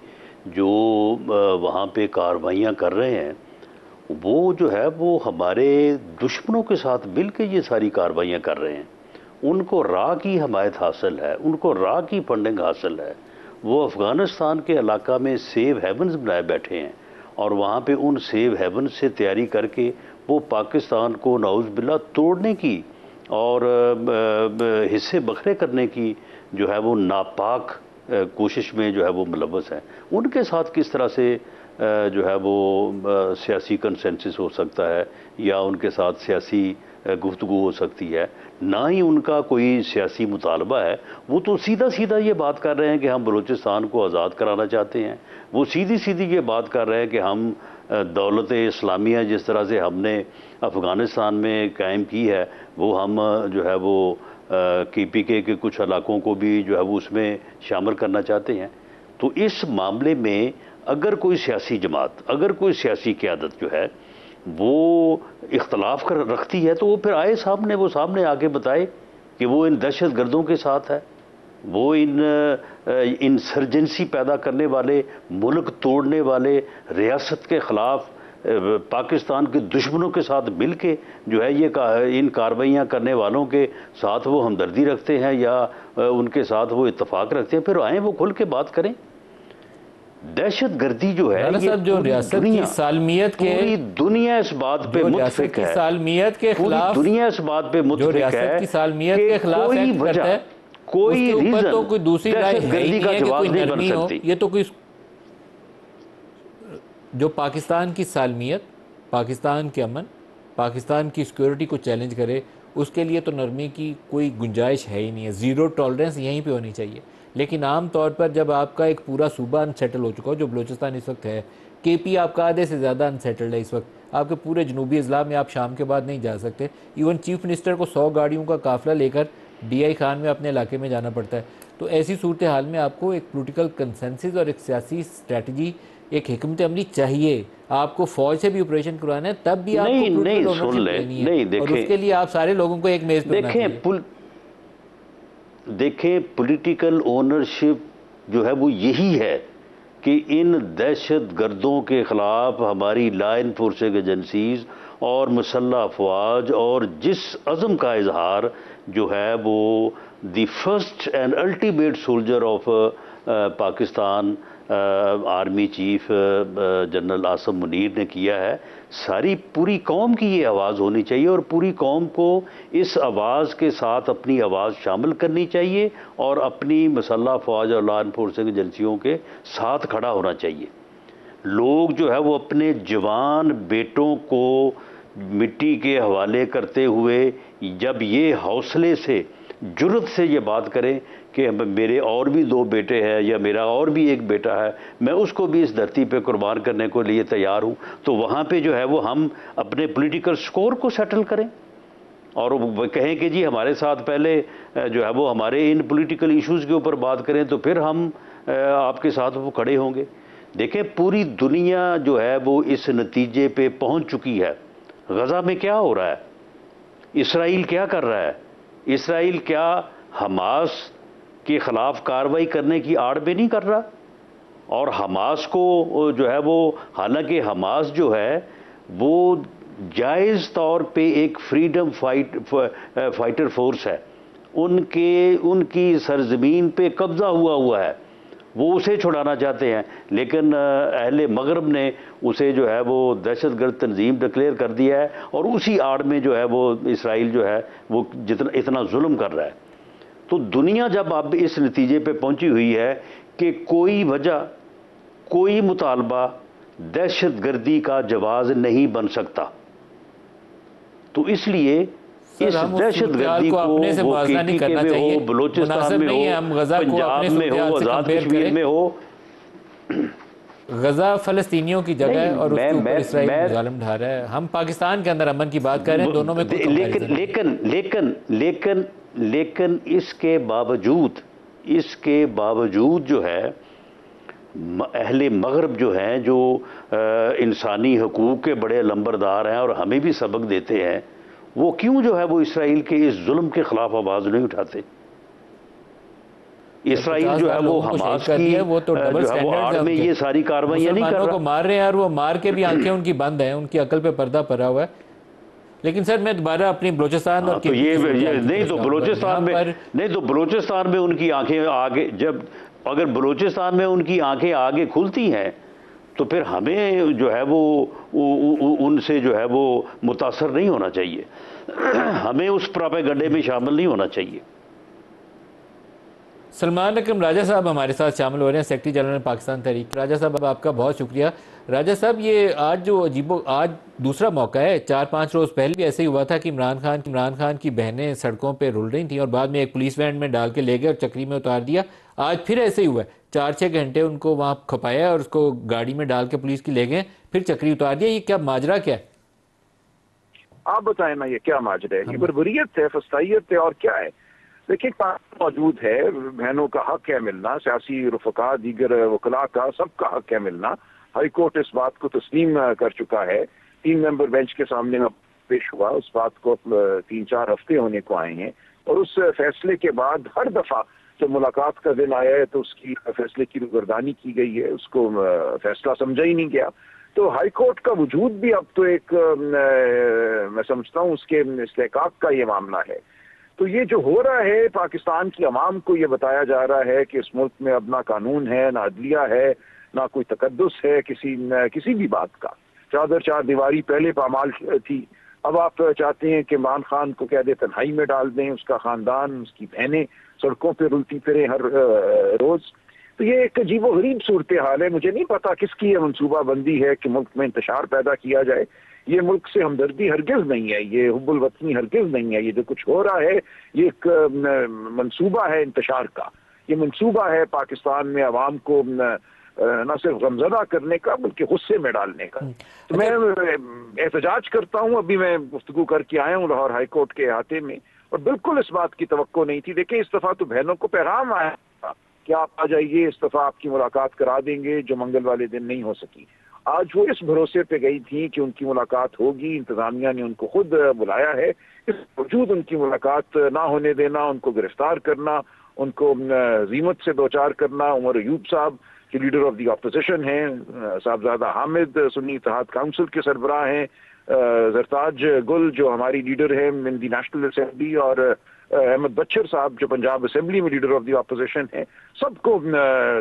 जो वहाँ पे कार्रवाइयाँ कर रहे हैं, वो जो है वो हमारे दुश्मनों के साथ मिल के ये सारी कार्रवाइयाँ कर रहे हैं। उनको राह की हमायत हासिल है, उनको राह की फंडिंग हासिल है। वो अफ़गानिस्तान के इलाका में सेव हेवन्स बनाए बैठे हैं और वहाँ पे उन सेव हेवन्स से तैयारी करके वो पाकिस्तान को नाउज़ बिल्ला तोड़ने की और हिस्से बखरे करने की जो है वो नापाक कोशिश में जो है वो मुलव्वस हैं। उनके साथ किस तरह से जो है वो सियासी कंसेंसस हो सकता है या उनके साथ सियासी गुफ्तगू हो सकती है? ना ही उनका कोई सियासी मुतालबा है। वो तो सीधा सीधा ये बात कर रहे हैं कि हम बलूचिस्तान को आज़ाद कराना चाहते हैं। वो सीधी सीधी ये बात कर रहे हैं कि हम दौलत इस्लामिया जिस तरह से हमने अफ़गानिस्तान में कायम की है वो हम जो है वो KPK के कुछ इलाकों को भी जो है वो उसमें शामिल करना चाहते हैं। तो इस मामले में अगर कोई सियासी जमात, अगर कोई सियासी क़यादत जो है वो इख्तलाफ कर रखती है तो वो फिर आए सामने, वो सामने आके बताए कि वो इन दहशत गर्दों के साथ है, वो इन इंसर्जेंसी पैदा करने वाले, मुल्क तोड़ने वाले, रियासत के ख़िलाफ़ पाकिस्तान के दुश्मनों के साथ मिल के जो है ये इन कार्रवाइयाँ करने वालों के साथ वो हमदर्दी रखते हैं या उनके साथ वो इत्तफाक रखते हैं। फिर आएँ वो खुल के बात करें। दहशत गर्दी जो है ये जो रियासत की सालमियत के, पूरी दुनिया इस बात पे मुत्तफिक है, सालमियत के खिलाफ, दुनिया इस बात पे मुत्तफिक है की सालमियत के खिलाफ कोई वजह, कोई रीजन तो कोई दूसरी राय गर्दी का जवाब नहीं बन सकती। ये तो कोई जो पाकिस्तान की सालमियत, पाकिस्तान के अमन, पाकिस्तान की सिक्योरिटी को चैलेंज करे, उसके लिए तो नरमी की कोई गुंजाइश है ही नहीं है। ज़ीरो टॉलरेंस यहीं पे होनी चाहिए। लेकिन आम तौर पर जब आपका एक पूरा सूबा अनसेटल हो चुका हो, जो बलूचिस्तान इस वक्त है, KP आपका आधे से ज़्यादा अनसेटल्ड है इस वक्त, आपके पूरे जनूबी अजला में आप शाम के बाद नहीं जा सकते। इवन चीफ मिनिस्टर को 100 गाड़ियों का काफ़िला लेकर DI खान में अपने इलाके में जाना पड़ता है। तो ऐसी सूरत हाल में आपको एक पोलिटिकल कंसेंसस और एक सियासी स्ट्रैटेजी, एक हिकमत अमली चाहिए। आपको फौज से भी ऑपरेशन करवाना है, तब भी आपको नहीं सुन ले, नहीं देखें, और उसके लिए आप सारे लोगों को एक मेज पे देखें पॉलिटिकल ओनरशिप जो है वो यही है कि इन दहशत गर्दों के ख़िलाफ़ हमारी लॉ इन्फोर्सिंग एजेंसीज़ और मुसल्लह अफवाज और जिस अज़म का इजहार जो है वो the first and ultimate soldier of Pakistan army chief general Asim Munir ने किया है, सारी पूरी कौम की ये आवाज़ होनी चाहिए और पूरी कौम को इस आवाज़ के साथ अपनी आवाज़ शामिल करनी चाहिए और अपनी मुसल्लह फ़ौज और लॉ इन्फोर्सिंग एजेंसियों के साथ खड़ा होना चाहिए। लोग जो है वो अपने जवान बेटों को मिट्टी के हवाले करते हुए जब ये हौसले से, जुर्रत से ये बात करें कि मेरे और भी 2 बेटे हैं या मेरा और भी एक बेटा है, मैं उसको भी इस धरती पे कुर्बान करने को लिए तैयार हूँ, तो वहाँ पे जो है वो हम अपने पॉलिटिकल स्कोर को सेटल करें और वो कहें कि जी हमारे साथ पहले जो है वो हमारे इन पॉलिटिकल इश्यूज़ के ऊपर बात करें तो फिर हम आपके साथ वो खड़े होंगे। देखें पूरी दुनिया जो है वो इस नतीजे पे पहुँच चुकी है। गज़ा में क्या हो रहा है, इसराइल क्या कर रहा है, इसराइल क्या हमास के ख़िलाफ़ कार्रवाई करने की आड़ में नहीं कर रहा? और हमास को जो है वो, हालांकि हमास जो है वो जायज़ तौर पे एक फ्रीडम फाइटर फोर्स है, उनकी सरजमीन पे कब्ज़ा हुआ है, वो उसे छुड़ाना चाहते हैं, लेकिन अहले मगरब ने उसे जो है वो दहशतगर्द तंजीम डिक्लेयर कर दिया है और उसी आड़ में जो है वो इसराइल जो है वो इतना जुल्म कर रहा है। तो दुनिया जब अब इस नतीजे पे पहुंची हुई है कि कोई वजह, कोई मुतालबा दहशतगर्दी का जवाज़ नहीं बन सकता, तो इसलिए इस दहशतगर्दी को वो KPK में हो, बलूचिस्तान में हो, पंजाब में हो, आज़ाद कश्मीर में हो, गजा फ़लस्तीनियों की जगह है और उसके ऊपर इसराइल ज़ालिम ढा रहा है। हम पाकिस्तान के अंदर अमन की बात कर रहे हैं, दोनों में लेकिन इसके बावजूद जो है अहले मगरब जो हैं, जो इंसानी हकूक़ के बड़े लंबरदार हैं और हमें भी सबक देते हैं, वो क्यों जो है वो इसराइल के इस जुल्म के ख़िलाफ़ आवाज़ नहीं उठाते? इसराइल जो है वो हमास की वो तो डबल जो है वो आड़ में ये सारी कार्रवाइयां नहीं कर रहा। को मार रहे हैं और वो मार के भी आंखें उनकी बंद हैं, उनकी अकल पे पर्दा पड़ा हुआ है। लेकिन सर मैं दोबारा अपनी बलूचिस्तान और तो ये नहीं तो बलूचिस्तान में उनकी आंखें आगे, जब अगर बलूचिस्तान में उनकी आंखें आगे खुलती हैं तो फिर हमें जो है वो उनसे जो है वो मुतासर नहीं होना चाहिए, हमें उस प्रोपेगेंडे में शामिल नहीं होना चाहिए। सलमान अकरम राजा साहब हमारे साथ शामिल हो रहे हैं, सेक्रेटरी जनरल पाकिस्तान तहरीक। राजा साहब आपका बहुत शुक्रिया। राजा साहब ये आज जो आज दूसरा मौका है, 4-5 रोज़ पहले भी ऐसे ही हुआ था कि इमरान खान की बहनें सड़कों पे रुल रही थी और बाद में एक पुलिस वैन में डाल के ले गए और चक्री में उतार दिया। आज फिर ऐसे ही हुआ है, 4-6 घंटे उनको वहाँ खपाया और उसको गाड़ी में डाल के पुलिस की ले गए, फिर चक्री उतार दिया। ये क्या माजरा क्या है? आप बताएं ना, ये क्या माजरा है? ये बर्बरियत है, फसाइयत है, और क्या है? देखिए मौजूद है, बहनों का हक है मिलना, सियासी रुफका दीगर वकला का सबका हक है मिलना। हाई कोर्ट इस बात को तस्लीम कर चुका है, 3 मेंबर बेंच के सामने में पेश हुआ, उस बात को 3-4 हफ्ते होने को आए हैं और उस फैसले के बाद हर दफा जब मुलाकात का दिन आया है तो उसकी फैसले की रुगर्दानी की गई है, उसको फैसला समझा ही नहीं गया। तो हाई कोर्ट का वजूद भी अब तो एक मैं समझता हूँ उसके इस्तेहकाक का ये मामला है। तो ये जो हो रहा है, पाकिस्तान की अवाम को ये बताया जा रहा है कि इस मुल्क में अब ना कानून है, ना अदलिया है, ना कोई तकद्दुस है किसी भी बात का। चार दीवारी पहले पामाल थी, अब आप चाहते हैं कि इमरान खान को कह दे तन्हाई में डाल दें, उसका खानदान, उसकी बहनें सड़कों पे रुलती फिरें हर रोज। तो ये एक अजीब व गरीब सूरत हाल है। मुझे नहीं पता किसकी ये मनसूबाबंदी है कि मुल्क में इंतशार पैदा किया जाए। ये मुल्क से हमदर्दी हरगिज नहीं है, ये हुब्बुल वतनी हरगिज नहीं है। ये जो कुछ हो रहा है ये एक मंसूबा है इंतशार का, ये मंसूबा है पाकिस्तान में अवाम को न सिर्फ गमजदा करने का बल्कि गुस्से में डालने का। तो मैं एहतजाज करता हूँ, अभी मैं गुफ्तगू करके आया हूँ लाहौर हाई कोर्ट के अहाते में, और बिल्कुल इस बात की तवक्को नहीं थी। देखिए इस दफा तो बहनों को पैगाम आया था कि आप आ जाइए, इस दफा आपकी मुलाकात करा देंगे, जो मंगल वाले दिन नहीं हो सकी। आज वो इस भरोसे पे गई थी कि उनकी मुलाकात होगी, इंतजामिया ने उनको खुद बुलाया है, इस बावजूद उनकी मुलाकात ना होने देना, उनको गिरफ्तार करना, उनको ज़ीमत से दो चार करना। उमर अयूब साहब जो लीडर ऑफ द अपोजिशन हैं, साहबजादा हामिद सुन्नी इत्तेहाद काउंसिल के सरबराह हैं, जरताज गुल जो हमारी लीडर है इन दी नेशनल असेंबली, और अहमद बच्चर साहब जो पंजाब असेंबली में लीडर ऑफ द अपोजिशन है, सबको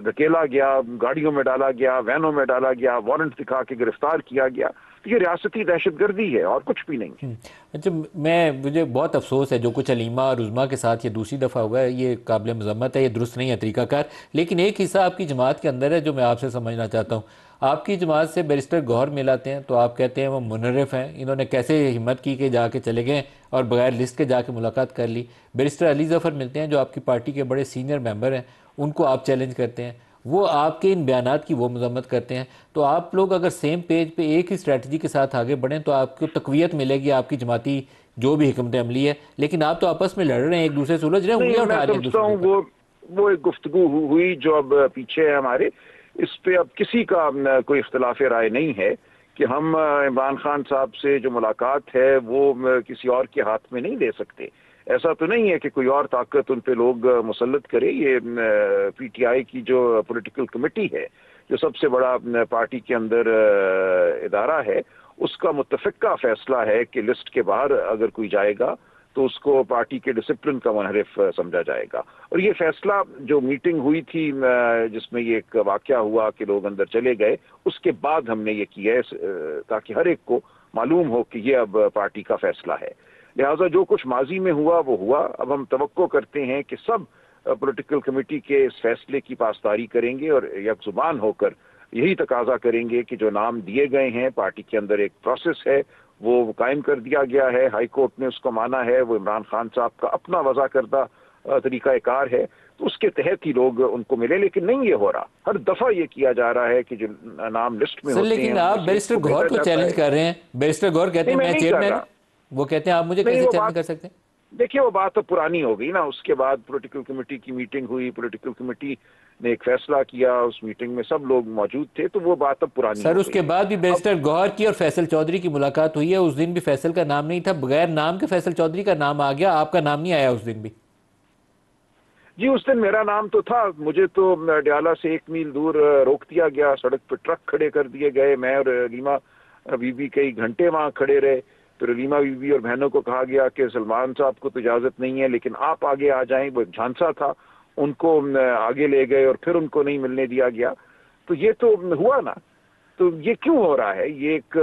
धकेला गया, गाड़ियों में डाला गया, वैनों में डाला गया, वारंट दिखा के गिरफ्तार किया गया। तो ये रियासती दहशतगर्दी है और कुछ भी नहीं। अच्छा, मुझे बहुत अफसोस है जो कुछ अलीमा और उज़मा के साथ ये दूसरी दफ़ा हुआ है, ये काबिल मज़म्मत है, ये दुरुस्त नहीं है तरीक़ाकार। लेकिन एक हिस्सा आपकी जमात के अंदर है जो मैं आपसे समझना चाहता हूँ। आपकी जमात से बैरिस्टर गौहर मिलाते हैं तो आप कहते हैं वो मुनर्रिफ हैं, इन्होंने कैसे हिम्मत की कि जाके चले गए और बगैर लिस्ट के जाके मुलाकात कर ली। बैरिस्टर अली ज़फ़र मिलते हैं जो आपकी पार्टी के बड़े सीनियर मेंबर हैं, उनको आप चैलेंज करते हैं, वो आपके इन बयानात की वो मजम्मत करते हैं। तो आप लोग अगर सेम पेज पे एक ही स्ट्रेटजी के साथ आगे बढ़ें तो आपको तक़वियत मिलेगी आपकी जमाती जो भी हिकमत अमली है। लेकिन आप तो आपस में लड़ रहे हैं, एक दूसरे से उलझ रहे हैं, उंगलियां उठा रहे हैं। वो एक गुफ्तगू हुई जो अब पीछे है हमारे, इस पे अब किसी का कोई इख्तिलाफ राय नहीं है कि हम इमरान खान साहब से जो मुलाकात है वो किसी और के हाथ में नहीं दे सकते। ऐसा तो नहीं है कि कोई और ताकत उन पे लोग मुसल्लत करे। ये पीटीआई की जो पॉलिटिकल कमेटी है, जो सबसे बड़ा पार्टी के अंदर इदारा है, उसका मुत्तफ़िक़ा फैसला है कि लिस्ट के बाहर अगर कोई जाएगा तो उसको पार्टी के डिसिप्लिन का मुनहरिफ समझा जाएगा। और ये फैसला जो मीटिंग हुई थी जिसमें ये एक वाक़या हुआ कि लोग अंदर चले गए, उसके बाद हमने ये किया है ताकि हर एक को मालूम हो कि ये अब पार्टी का फैसला है। लिहाजा जो कुछ माजी में हुआ वो हुआ। अब हम तवक्को करते हैं कि सब पॉलिटिकल कमेटी के इस फैसले की पासदारी करेंगे और यकजुबान होकर यही तकाजा करेंगे कि जो नाम दिए गए हैं, पार्टी के अंदर एक प्रोसेस है वो कायम कर दिया गया है, हाई कोर्ट ने उसको माना है, वो इमरान खान साहब का अपना वज़ा करदा तरीक़ाकार है, तो उसके तहत ही लोग उनको मिले। लेकिन नहीं ये हो रहा, हर दफ़ा ये किया जा रहा है कि जो नाम लिस्ट में होते हैं। लेकिन आप बैरिस्टर गौहर को चैलेंज कर रहे हैं। बैरिस्टर गौहर कहते हैं मैं चेयरमैन, वो कहते हैं आप मुझे कैसे चैलेंज कर सकते हैं? देखिए वो बात तो पुरानी हो गई ना। उसके बाद पॉलिटिकल कमेटी की मीटिंग हुई, पॉलिटिकल कमेटी ने एक फैसला किया, उस मीटिंग में सब लोग मौजूद थे, तो वो बात अब पुरानी सर। उसके बाद भी बैरिस्टर गौहर की और फैसल चौधरी की मुलाकात हुई है, उस दिन भी फैसल का नाम नहीं था, बगैर नाम के फैसल चौधरी का नाम आ गया, आपका नाम नहीं आया उस दिन भी। जी उस दिन मेरा नाम तो था, मुझे तो डयाला से 1 मील दूर रोक दिया गया, सड़क पर ट्रक खड़े कर दिए गए, मैं और रीमा बीबी कई घंटे वहां खड़े रहे। फिर रीमा बीबी और बहनों को कहा गया कि सलमान साहब को तो इजाजत नहीं है लेकिन आप आगे आ जाएं, वो झांसा था, उनको आगे ले गए और फिर उनको नहीं मिलने दिया गया। तो ये तो हुआ ना, तो ये क्यों हो रहा है, ये एक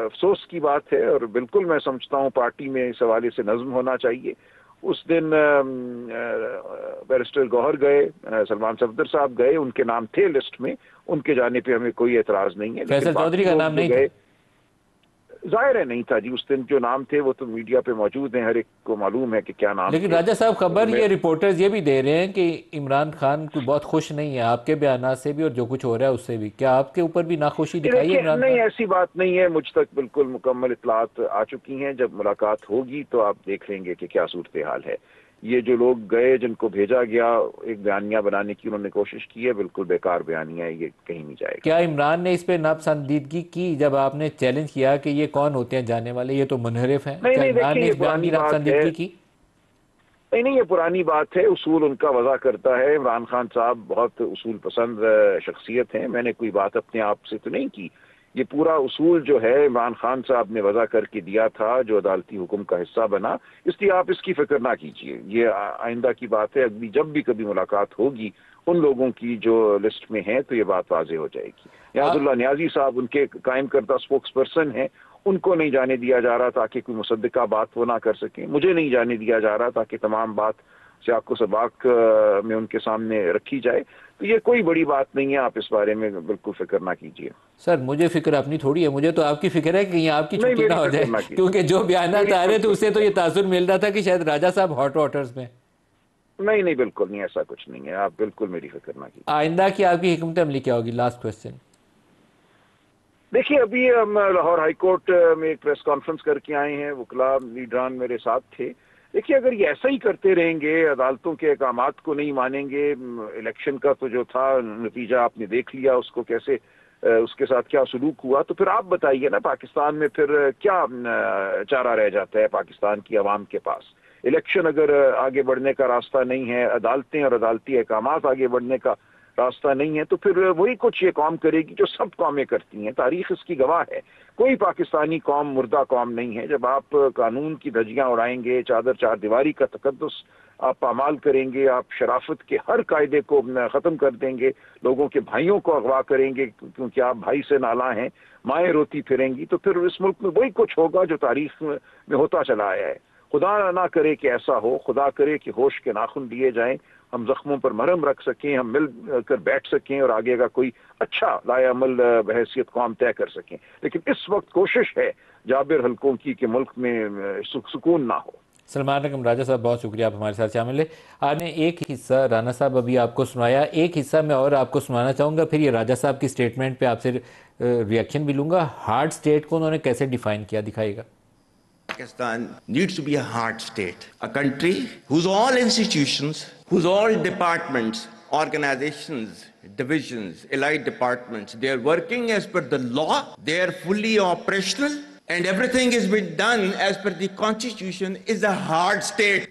अफसोस की बात है। और बिल्कुल मैं समझता हूँ पार्टी में इस हवाले से नज्म होना चाहिए। उस दिन बैरिस्टर गौहर गए, सलमान सफदर साहब गए, उनके नाम थे लिस्ट में, उनके जाने पे हमें कोई एतराज नहीं है। फैसल चौधरी का नाम नहीं था, जाहिर है नहीं था जी। उस दिन जो नाम थे वो तो मीडिया पे मौजूद हैं, हर एक को मालूम है कि क्या नाम। लेकिन राजा साहब खबर ये रिपोर्टर्स ये भी दे रहे हैं कि इमरान खान कोई बहुत खुश नहीं है आपके बयान से भी और जो कुछ हो रहा है उससे भी। क्या आपके ऊपर भी नाखुशी दिखाई है इमरान? नहीं, ऐसी बात नहीं है, मुझ तक बिल्कुल मुकम्मल इत्तलात आ चुकी हैं। जब मुलाकात होगी तो आप देख लेंगे कि क्या सूरत हाल है। ये जो लोग गए, जिनको भेजा गया, एक बयानिया बनाने की उन्होंने कोशिश की है, बिल्कुल बेकार बयानिया है, ये कहीं नहीं जाएगा। क्या इमरान ने इस पे नापसंदीदगी की जब आपने चैलेंज किया कि ये कौन होते हैं जाने वाले, ये तो मुनहरिफ हैं? क्या इमरान ने इस बयान की नापसंदीदगी की? नहीं, ये पुरानी बात है, उसूल उनका वजह करता है। इमरान खान साहब बहुत उसूल पसंद शख्सियत हैं, मैंने कोई बात अपने आप से तो नहीं की। ये पूरा उसूल जो है इमरान खान साहब ने वजह करके दिया था, जो अदालती हुक्म का हिस्सा बना, इसलिए आप इसकी फिक्र ना कीजिए। ये आइंदा की बात है, अगली जब भी कभी मुलाकात होगी उन लोगों की जो लिस्ट में है तो ये बात वाज़ेह हो जाएगी। नियाजुल्लाह नियाजी साहब उनके कायम करता स्पोक्स पर्सन है, उनको नहीं जाने दिया जा रहा ताकि कोई मुसद्दिका बात वो ना कर सके। मुझे नहीं जाने दिया जा रहा ताकि तमाम बात सियाको सबाक में उनके सामने रखी जाए। तो ये कोई बड़ी बात नहीं है, आप इस बारे में बिल्कुल फिक्र ना कीजिए। सर मुझे फिक्र अपनी थोड़ी है, मुझे तो आपकी फिक्र है कि कहीं आपकी छुट्टी ना हो जाए, क्योंकि जो बयान आ रहे थे उससे तो ये तासुर मिल रहा था कि शायद राजा साहब हॉट वाटर्स में। नहीं, बिल्कुल नहीं, ऐसा कुछ नहीं है, आप बिल्कुल मेरी फिक्र ना कीजिए। आइंदा की आपकी हिकमत अमली क्या होगी? Last question. देखिए, अभी हम लाहौर हाई कोर्ट में एक प्रेस कॉन्फ्रेंस करके आए हैं, वकला लीडरान मेरे साथ थे। देखिए, अगर ये ऐसा ही करते रहेंगे, अदालतों के अहकामात को नहीं मानेंगे, इलेक्शन का तो जो था नतीजा आपने देख लिया, उसको कैसे उसके साथ क्या सलूक हुआ, तो फिर आप बताइए ना पाकिस्तान में फिर क्या चारा रह जाता है पाकिस्तान की आवाम के पास। इलेक्शन अगर आगे बढ़ने का रास्ता नहीं है, अदालतें और अदालती अहकामात आगे बढ़ने का रास्ता नहीं है, तो फिर वही कुछ ये कौम करेगी जो सब कौमें करती हैं। तारीख इसकी गवाह है, कोई पाकिस्तानी कौम मुर्दा कौम नहीं है। जब आप कानून की धज्जियां उड़ाएंगे, चादर चार दीवारी का तकद्दुस आप पामाल करेंगे, आप शराफत के हर कायदे को ख़त्म कर देंगे, लोगों के भाइयों को अगवा करेंगे क्योंकि आप भाई से नाला हैं, माएँ रोती फिरेंगी, तो फिर इस मुल्क में वही कुछ होगा जो तारीख में होता चला आया है। खुदा ना करे कि ऐसा हो, खुदा करे कि होश के नाखून लिए जाएं, हम जख्मों पर मरहम रख सकें, हम मिल कर बैठ सकें और आगे का कोई अच्छा लायामल बहैसियत कौम तय कर सकें। लेकिन इस वक्त कोशिश है जाबिर हल्कों की कि मुल्क में सुकून ना हो। सलमान रकम राजा साहब, बहुत शुक्रिया आप हमारे साथ शामिल है। आपने एक हिस्सा राना साहब अभी आपको सुनाया, एक हिस्सा मैं और आपको सुनाना चाहूँगा, फिर ये राजा साहब की स्टेटमेंट पे आपसे रिएक्शन भी लूँगा। हार्ड स्टेट को उन्होंने कैसे डिफाइन किया, दिखाएगा। Pakistan needs to be a hard state, a country whose all institutions, whose all departments, organizations, divisions, allied departments, they are working as per the law, they are fully operational, and everything is being done as per the constitution, is a hard state.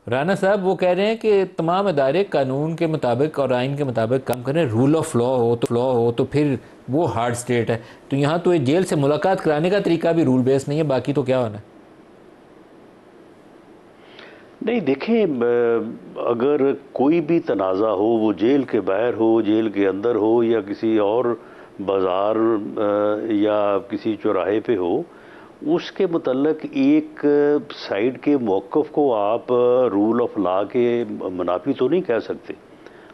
Rana साहब वो कह रहे हैं कि तमाम अदारे कानून के मुताबिक और आइन के मुताबिक काम करें, रूल ऑफ लॉ हो तो फिर वो हार्ड स्टेट है। तो यहाँ तो जेल से मुलाकात कराने का तरीका भी रूल बेस नहीं है, बाकी तो क्या होना है? नहीं, देखें, अगर कोई भी तनाज़ा हो, वो जेल के बाहर हो, जेल के अंदर हो, या किसी और बाज़ार या किसी चौराहे पे हो, उसके मुतल्लक एक साइड के मौक़िफ़ को आप रूल ऑफ लॉ के मुनाफी तो नहीं कह सकते।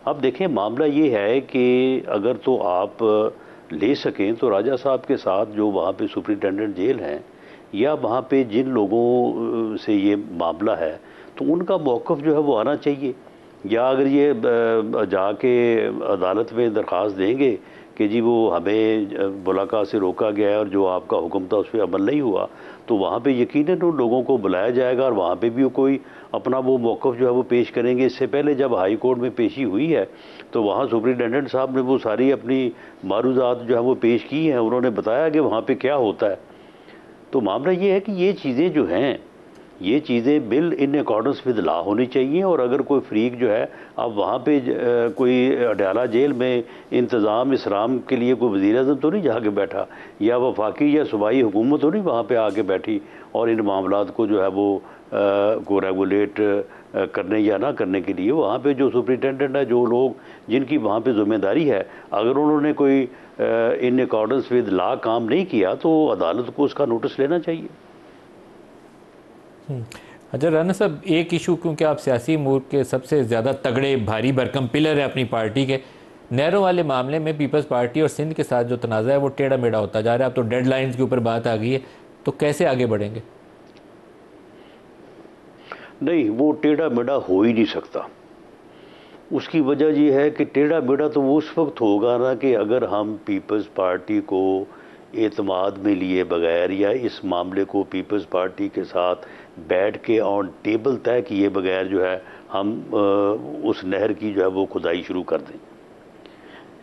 अब देखें, मामला ये है कि अगर तो आप ले सकें तो राजा साहब के साथ जो वहाँ पे सुपरिटेंडेंट जेल हैं, या वहाँ पे जिन लोगों से ये मामला है, तो उनका मौक़िफ़ जो है वो आना चाहिए। या अगर ये जाके अदालत में दरख्वास्त देंगे कि जी वो हमें मुलाकात से रोका गया है और जो आपका हुक्म था उस पर अमल नहीं हुआ, तो वहाँ पे यकीनन उन लोगों को बुलाया जाएगा और वहाँ पे भी कोई अपना वो मौक़िफ़ जो है वो पेश करेंगे। इससे पहले जब हाई कोर्ट में पेशी हुई है तो वहाँ सुपरिटेंडेंट साहब ने वो सारी अपनी मारूज़ात जो है वो पेश की हैं, उन्होंने बताया कि वहाँ पर क्या होता है। तो मामला ये है कि ये चीज़ें जो हैं ये चीज़ें bill in accordance with law होनी चाहिए। और अगर कोई फ्रीक जो है अब वहाँ पे कोई अडयाला जेल में इंतज़ाम इसराम के लिए कोई वज़ीर आज़म तो नहीं जाके बैठा, या वफाकी या सूबाई हुकूमत तो नहीं वहाँ पे आके बैठी और इन मामलात को जो है वो को रेगुलेट करने या ना करने के लिए वहाँ पे जो सुपरिटेंडेंट है, जो लोग जिनकी वहाँ पे ज़िम्मेदारी है, अगर उन्होंने कोई इन अकॉर्डेंस विद लॉ काम नहीं किया तो अदालत को उसका नोटिस लेना चाहिए। अच्छा राना साहब, एक इशू, क्योंकि आप सियासी अमूर के सबसे ज़्यादा तगड़े भारी भरकम पिलर है अपनी पार्टी के, नहरों वाले मामले में पीपल्स पार्टी और सिंध के साथ जो तनाज़ा है वो टेढ़ा मेढ़ा होता जा रहा है। अब तो डेडलाइंस के ऊपर बात आ गई है, तो कैसे आगे बढ़ेंगे? नहीं, वो टेढ़ा मेढ़ा हो ही नहीं सकता। उसकी वजह ये है कि टेढ़ा मेढ़ा तो वो उस वक्त होगा ना कि अगर हम पीपल्स पार्टी को एतमाद में लिए बगैर या इस मामले को पीपल्स पार्टी के साथ बैठ के ऑन टेबल तय किए बगैर जो है हम उस नहर की जो है वो खुदाई शुरू कर दें।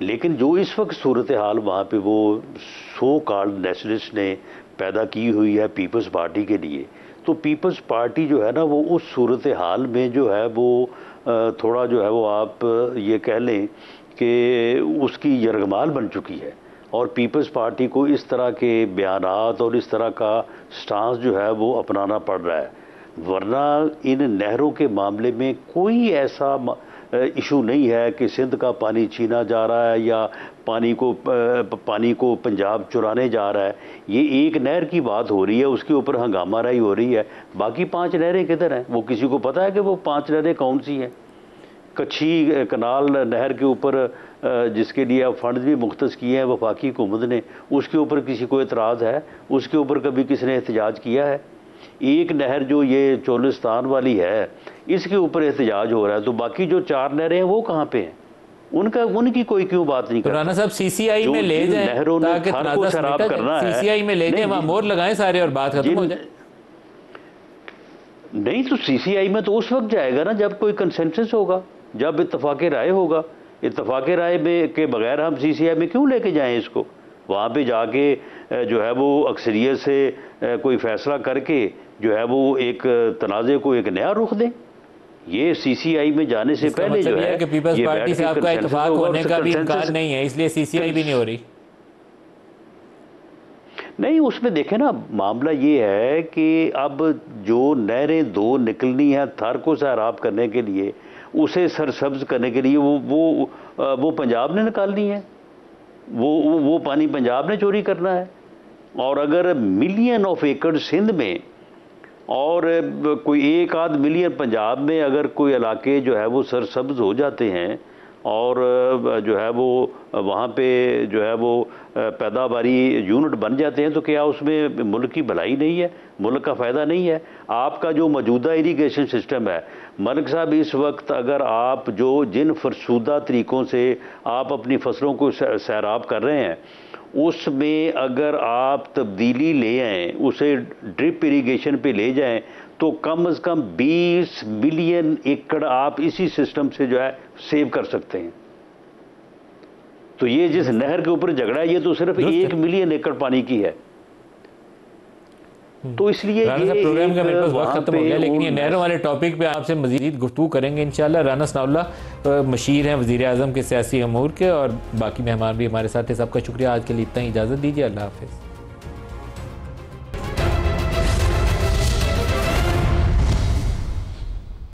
लेकिन जो इस वक्त सूरत हाल वहाँ पे वो सो कॉल्ड नेशनलिस्ट ने पैदा की हुई है पीपल्स पार्टी के लिए, तो पीपल्स पार्टी जो है ना वो उस सूरत हाल में जो है वो थोड़ा जो है वो आप ये कह लें कि उसकी यरगमाल बन चुकी है। और पीपल्स पार्टी को इस तरह के बयानात और इस तरह का स्टांस जो है वो अपनाना पड़ रहा है। वरना इन नहरों के मामले में कोई ऐसा इशू नहीं है कि सिंध का पानी छीना जा रहा है या पानी को पंजाब चुराने जा रहा है। ये एक नहर की बात हो रही है, उसके ऊपर हंगामा राई हो रही है। बाकी 5 नहरें किधर हैं? वो किसी को पता है कि वो 5 नहरें कौन सी हैं? कच्छी कनाल नहर के ऊपर जिसके लिए अब फंड भी मुख्तस किए हैं वफाकी हुकूमत ने, उसके ऊपर किसी को एतराज़ है? उसके ऊपर कभी किसी ने एहतजाज किया है? एक नहर जो ये चोलिस्तान वाली है इसके ऊपर एहतजाज हो रहा है, तो बाकी जो 4 नहरें हैं वो कहाँ पे हैं? उनकी कोई क्यों बात नहीं करता? राना साहब सीसीआई में ले जाएं ताकि तनाज़ा सराब करना है, सीसीआई में ले जाएं, वहाँ मोहर लगाएं सारे और बात खत्म हो जाए। नहीं तो सीसीआई में तो उस वक्त जाएगा ना जब कोई कंसेंसस होगा, जब इत्तफाक राय होगा। इत्तफाक राय में के बगैर हम सीसीआई में क्यों लेके जाएं इसको? वहाँ पे जाके जो है वो अक्सरियत से कोई फैसला करके जो है वो एक तनाज़े को एक नया रुख दें। ये सीसीआई में जाने से पहले जो है कि पीपल्स पार्टी से आपका इत्तफाक होने का भी इम्कान नहीं है, इसलिए सीसीआई भी नहीं हो रही। नहीं, उसमें देखें ना, मामला ये है कि अब जो नहरें 2 निकलनी है थर को सैराब करने के लिए, उसे सरसब्ज करने के लिए वो पंजाब ने निकालनी है, वो पानी पंजाब ने चोरी करना है। और अगर मिलियन ऑफ एकड़ सिंध में और कोई 1 आध मिलियन पंजाब में अगर कोई इलाके जो है वो सरसब्ज हो जाते हैं और जो है वो वहाँ पे जो है वो पैदावारी यूनिट बन जाते हैं, तो क्या उसमें मुल्क की भलाई नहीं है? मुल्क का फ़ायदा नहीं है? आपका जो मौजूदा इरीगेशन सिस्टम है मलिक साहब, इस वक्त अगर आप जिन फरसूदा तरीक़ों से आप अपनी फसलों को सैराब कर रहे हैं, उसमें अगर आप तब्दीली ले आएँ, उसे ड्रिप इरीगेशन पे ले जाएं, तो कम से कम 20 मिलियन एकड़ आप इसी सिस्टम से जो है सेव कर सकते हैं। तो ये जिस नहर के ऊपर झगड़ा है ये तो सिर्फ 1 मिलियन एकड़ पानी की है। तो इसलिए ये प्रोग्राम का मेरे पास वक्त खत्म हो गया, लेकिन ये नहरों वाले टॉपिक पे आपसे मजीद गुफ्तगू करेंगे इंशाल्लाह। राना सनाउल्लाह मशीर हैं वज़ीर आज़म के सियासी अमूर के, और बाकी मेहमान भी हमारे साथ थे। सबका शुक्रिया। आज के लिए इतना ही, इजाज़त दीजिए। अल्लाह हाफ़िज़।